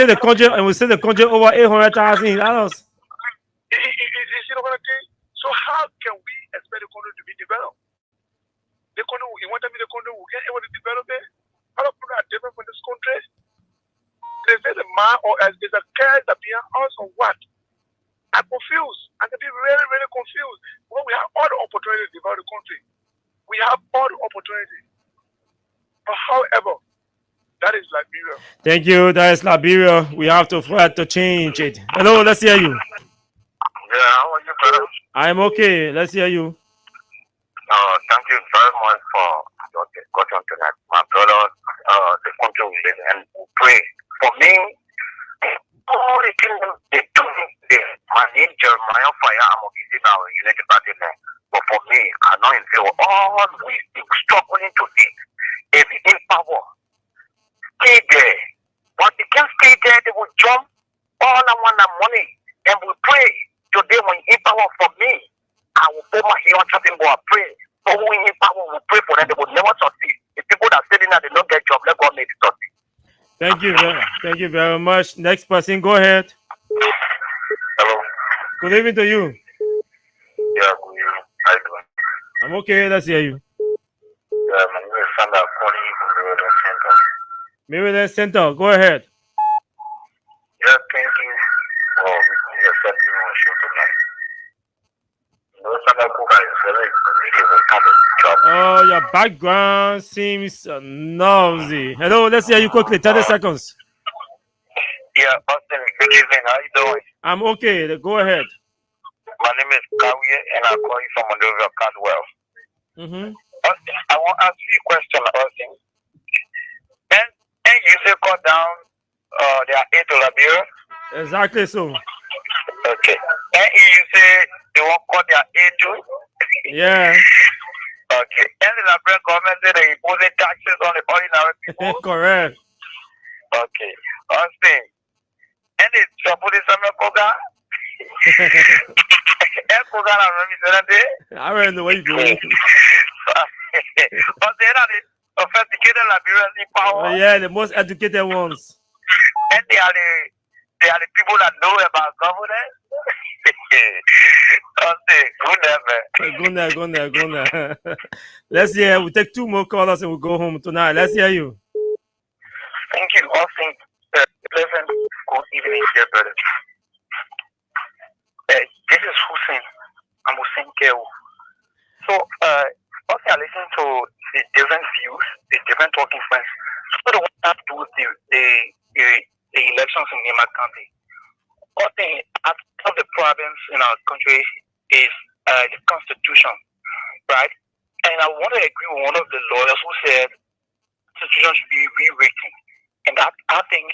the country, over $800,000. You see what I'm saying? So how can we expect the country to be developed? The country, you want to be the country who can able to develop it? Other people are different from this country. They say the man or is a care that behind us or what? I'm confused. I can be really, really confused. Well, we have all the opportunities to develop the country. We have all the opportunities. But however, that is Liberia. Thank you. That is Liberia. We have to fight to change it. Hello, let's hear you. Yeah, how are you, brother? I'm okay. Let's hear you. Thank you very much for your discussion tonight. My brother, the country we live in, and we pray. For me, all the things they do, my name Jeremiah Fire, I'm okay now, United Party now. But for me, I'm not in favor. All we struggling to eat, if in power, stay there. But they can't stay there, they will jump all I want the money. And we pray today when in power for me, I will put my heel on something, but I pray. But when in power, we pray for them, they will never succeed. The people that are sitting there, they don't get job, let God make it succeed. Thank you very much. Next person, go ahead. Hello. Good evening to you. Yeah, good evening. How you doing? I'm okay. Let's hear you. Yeah, my name is Sandra calling from the Road Center. Maryland Center, go ahead. Yeah, thank you for accepting my show tonight. You know, Sandra Kuka is very job. Oh, your background seems noisy. Hello, let's hear you quickly. 30 seconds. Yeah, Austin, good evening. How you doing? I'm okay. Go ahead. My name is Kawie, and I call you from Monrovia, Caldwell. Mm-hmm. Austin, I want to ask you a question, Austin. And you say cut down their aid to Liberia? Exactly so. Okay. And you say they won't cut their aid to? Yeah. Okay. And the Liberian government say they imposing taxes on the ordinary people? Correct. Okay. Austin. And it's trouble in some Koga? I already know what you're doing. But they're not the sophisticated Liberians in power. Oh, yeah, the most educated ones. And they are the people that know about governance. Go there. Let's hear. We take 2 more callers and we'll go home tonight. Let's hear you. Thank you, Austin. Pleasant good evening, dear brother. This is Hussein. I'm Hussein Keu. So, also I listen to the different views, the different talking points. So the one that do the elections in Nema County. I think one of the problems in our country is the Constitution, right? And I want to agree with one of the lawyers who said the Constitution should be rewritten. And I think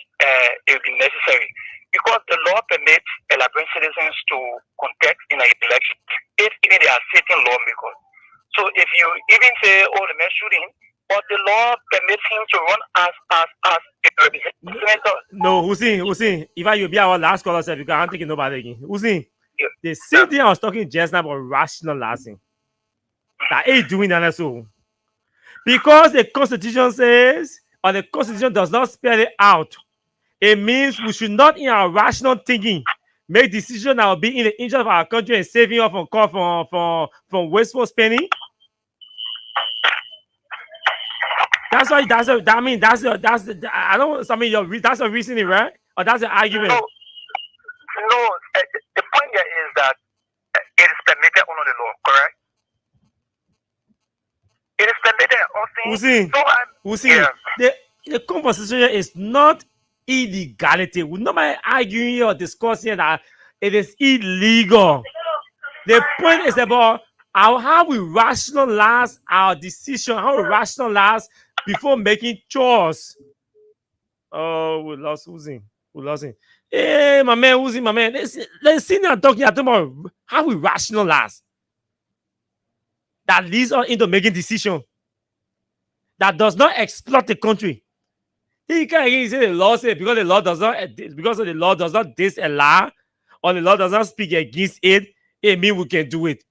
it would be necessary because the law permits Liberian citizens to contest in an election if even they are sitting lawmakers. So if you even say, oh, the man shooting, but the law permits him to run as a representative. No, Hussein, if I will be our last caller, because I'm thinking nobody again. Hussein, the same thing I was talking just now about rationalizing. That ain't doing that so. Because the Constitution says, or the Constitution does not spell it out, it means we should not, in our rational thinking, make decisions that will be in the interest of our country and saving us from wasteful spending. That's why. That's a reasoning, right? Or that's the argument. No. The point here is that it is permitted under the law, correct? It is permitted. Hussein, the conversation is not illegality. We're not arguing or discussing that it is illegal. The point is about how we rationalize our decision, how we rationalize before making choice. Oh, we lost Uzi. We lost him. Hey, my man, Uzi, my man. Let's see now talking about how we rationalize. That leads us into making decision that does not exploit the country. You can't again say the law say because the law does not disallow or the law does not speak against it, it means we can do it.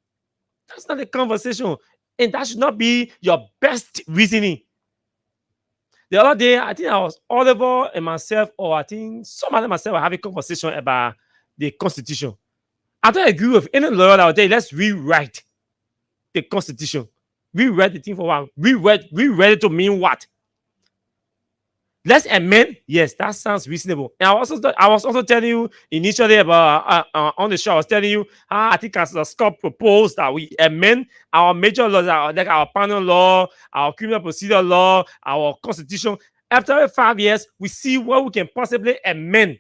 That's not the conversation. And that should not be your best reasoning. The other day, I think I was Oliver and myself, or I think somebody myself were having a conversation about the Constitution. I don't agree with any lawyer that would say, let's rewrite the Constitution. Rewrite the thing for what? Rewrite it to mean what? Let's amend. Yes, that sounds reasonable. And I was also telling you initially about on the show. I was telling you how I think as Scott proposed that we amend our major laws, like our penal law, our criminal procedure law, our constitution. After 5 years, we see what we can possibly amend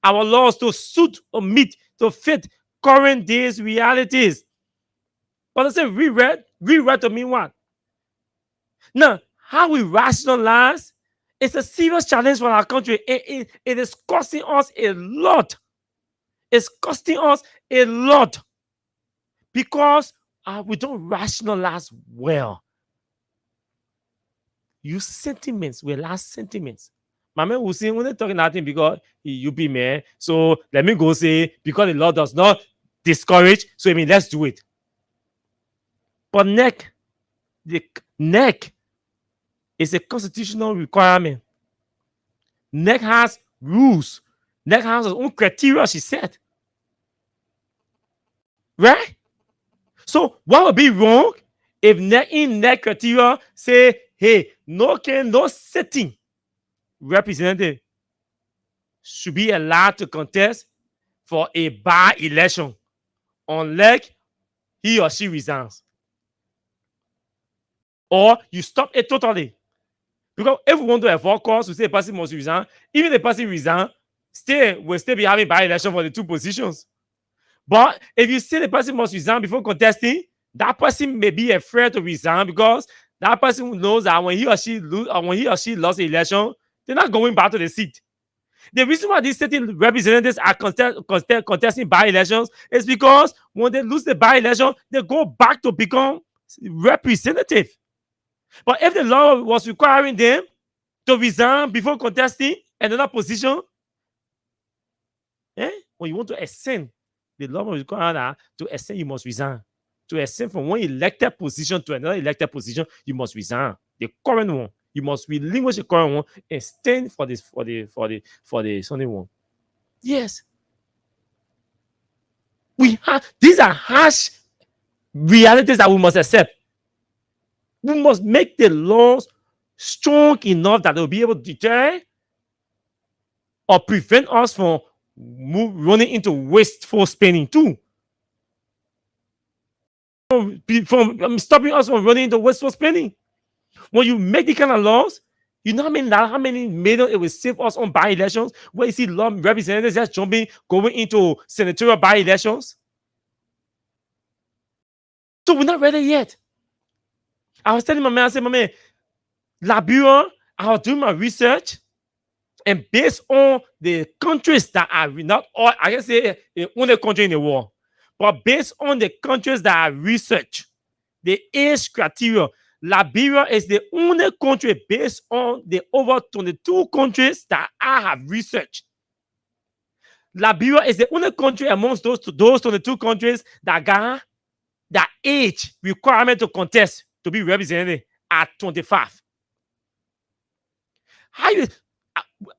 our laws to suit or meet to fit current day's realities. But I say rewrite to mean what? Now, how we rationalize. It's a serious challenge for our country. It is costing us a lot. It's costing us a lot because we don't rationalize well. Use sentiments. We last sentiments. My man will say when they're talking nothing because you be man. So let me go say because the law does not discourage. So I mean let's do it. But the NEC is a constitutional requirement. NEC has rules. NEC has its own criteria, she said. Right? So what would be wrong if NEC criteria say, hey, no sitting representative should be allowed to contest for a by-election unless he or she resigns. Or you stop it totally. Because if we want to avoid cause, we say the person must resign. Even the person resign, we'll still be having by-election for the two positions. But if you say the person must resign before contesting, that person may be afraid to resign because that person knows that when he or she lost the election, they're not going back to the seat. The reason why these certain representatives are contesting by-elections is because when they lose the by-election, they go back to become representative. But if the law was requiring them to resign before contesting another position, when you want to ascend, the law will require that to ascend, you must resign. To ascend from one elected position to another elected position, you must resign. The current one, you must relinquish the current one and stand for the Sunday one. Yes. These are harsh realities that we must accept. We must make the laws strong enough that they'll be able to deter or prevent us from running into wasteful spending too. From stopping us from running into wasteful spending. When you make the kind of laws, you know how many million it will save us on by-elections? Where you see law representatives just going into senatorial by-elections. So we're not ready yet. I was telling my man, Liberia, I was doing my research, and based on the countries that are not all, I can say the only country in the world, but based on the countries that are researched, the age criteria, Liberia is the only country based on the over 22 countries that I have researched. Liberia is the only country amongst those 22 countries that got that age requirement to contest to be represented at 25.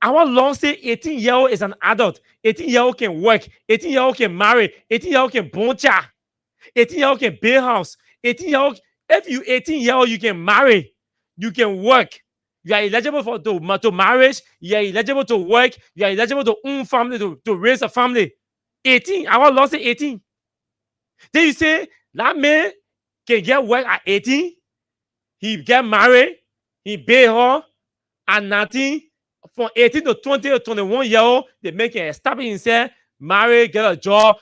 Our law say 18-year-old is an adult. 18-year-old can work. 18-year-old can marry. 18-year-old can born child. 18-year-old can build house. 18-year-old, if you 18-year-old, you can marry. You can work. You are eligible to marriage. You are eligible to work. You are eligible to own family, to raise a family. 18. Our law say 18. Then you say that man can get work at 18. He get married. He pay her at 19. from 18 to 20 or 21 year old, they make it establish himself, marry, get a job,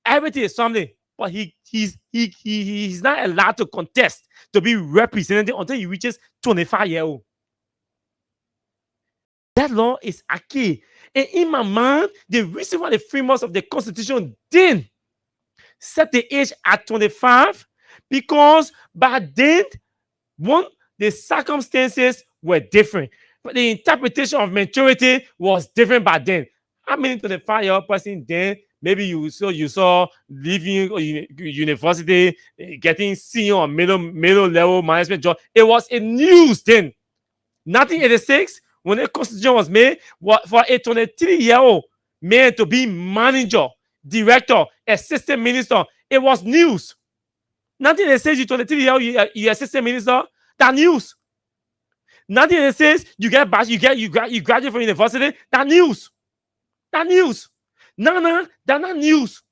everything is something. But he's not allowed to contest to be represented until he reaches 25 year old. That law is archaic. And in my mind, the reason why the framers of the Constitution didn't set the age at 25, because by then, the circumstances were different. But the interpretation of maturity was different by then. How many 25-year-old person then, maybe you saw leaving university, getting senior or middle level management job. It was in news then. 1986, when the Constitution was made, for a 23-year-old man to be manager, director, assistant minister, it was news. 1986, you 23-year-old, you assistant minister, that news. 1986, you graduate from university, that news. That news. No, that's not news.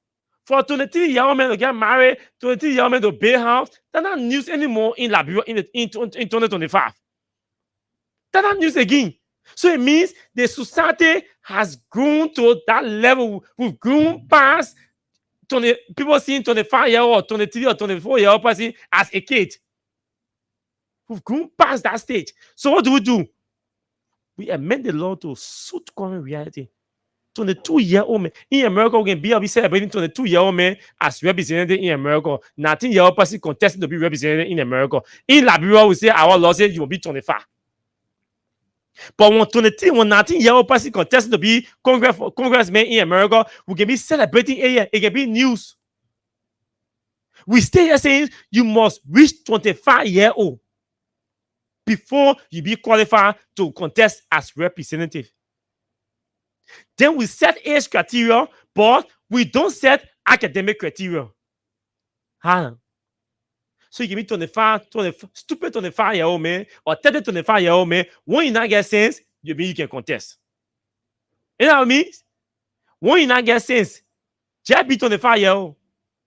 For a 23-year-old man to get married, 23-year-old man to build a house, that's not news anymore in Liberia in 2025. That's not news again. So it means the society has grown to that level. We've grown past people seeing 25-year-old, 23 or 24-year-old person as a kid. We've grown past that stage. So what do? We amend the law to suit current reality. 22-year-old man in America, we can be celebrating 22-year-old man as represented in America. 19-year-old person contesting to be represented in America. In Liberia, we say our law says you will be 25. But when 19-year-old person contesting to be congressman in America, we can be celebrating it. It can be news. We stay here saying you must reach 25-year-old before you be qualified to contest as representative. Then we set age criteria, but we don't set academic criteria. So you can be 25, stupid 25-year-old man or 25-year-old man. When you not get sense, you can contest. You know what I mean? When you not get sense, just be 25-year-old,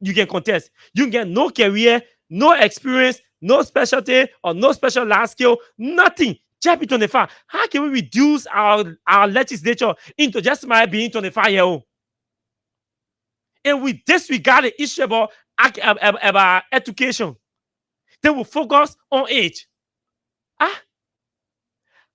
you can contest. You can get no career, no experience, no specialty, or no special life skill, nothing. Just be 25. How can we reduce our legislature into just my being 25-year-old? And we disregard the issue about education. Then we focus on age.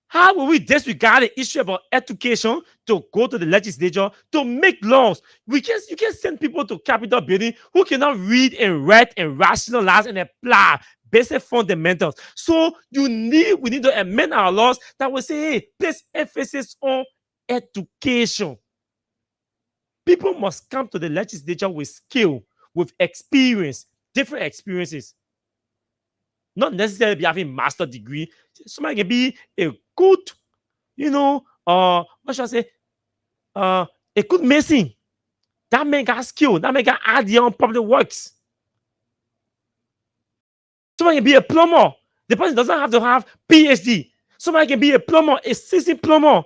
How will we disregard the issue about education to go to the legislature to make laws? You can send people to Capitol building who cannot read and write and rationalize and apply basic fundamentals. So we need to amend our laws that will say, hey, place emphasis on education. People must come to the legislature with skill, with experience, different experiences. Not necessarily be having a master's degree. Somebody can be a good, what should I say? A good mason. That man got skill. That man got idea on public works. Somebody can be a plumber. The person doesn't have to have PhD. Somebody can be a plumber, a seasoned plumber.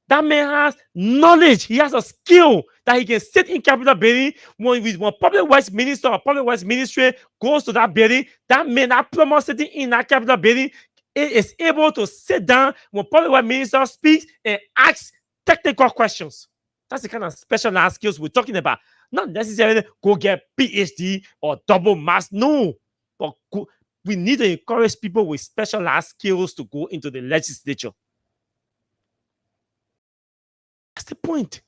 That man has knowledge. He has a skill that he can sit in Capitol building. When public works minister or public works ministry goes to that building, that man, that plumber sitting in that Capitol building, is able to sit down when public works minister speaks and ask technical questions. That's the kind of specialized skills we're talking about. Not necessarily go get PhD or double master. No, but we need to encourage people with specialized skills to go into the legislature. That's the point.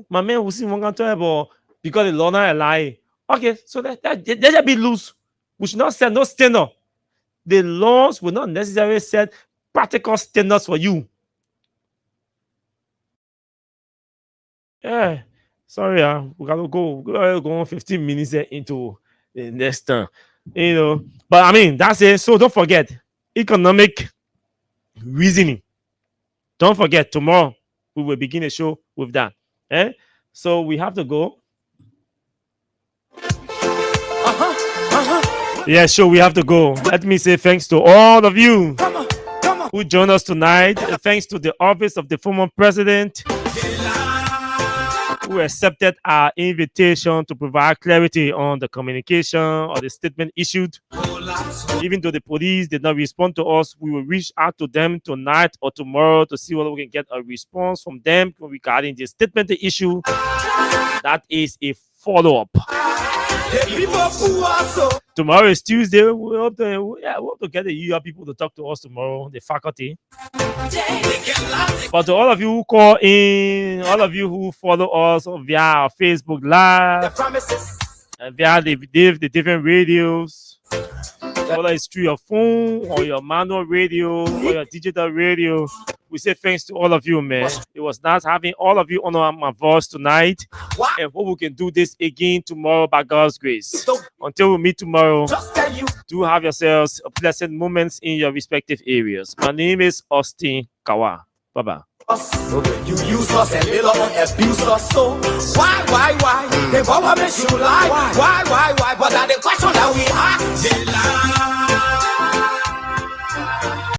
My man will see one about because the law not lie. Okay, so that should be loose. We should not set no standard. The laws will not necessarily set practical standards for you. Yeah, sorry, we gotta go on 15 minutes into the next turn. But I mean that's it. So don't forget economic reasoning. Don't forget, tomorrow we will begin a show with that. So we have to go. Yeah, sure, we have to go. Let me say thanks to all of you who joined us tonight. Thanks to the office of the former president who accepted our invitation to provide clarity on the communication or the statement issued Even though the police did not respond to us, we will reach out to them tonight or tomorrow to see whether we can get a response from them regarding the statement issue. That is a follow-up. Tomorrow is Tuesday. We hope to get the UR people to talk to us tomorrow, the faculty. But to all of you who call in, all of you who follow us via our Facebook Live, and via the different radios, whether it's through your phone or your manual radio or your digital radio, we say thanks to all of you, man. It was nice having all of you on my voice tonight. And hope we can do this again tomorrow by God's grace. Until we meet tomorrow, do have yourselves pleasant moments in your respective areas. My name is Austin Kawa. Bye-bye. You use us and later on abuse us. So why? The government should lie. Why? But that the question that we ask.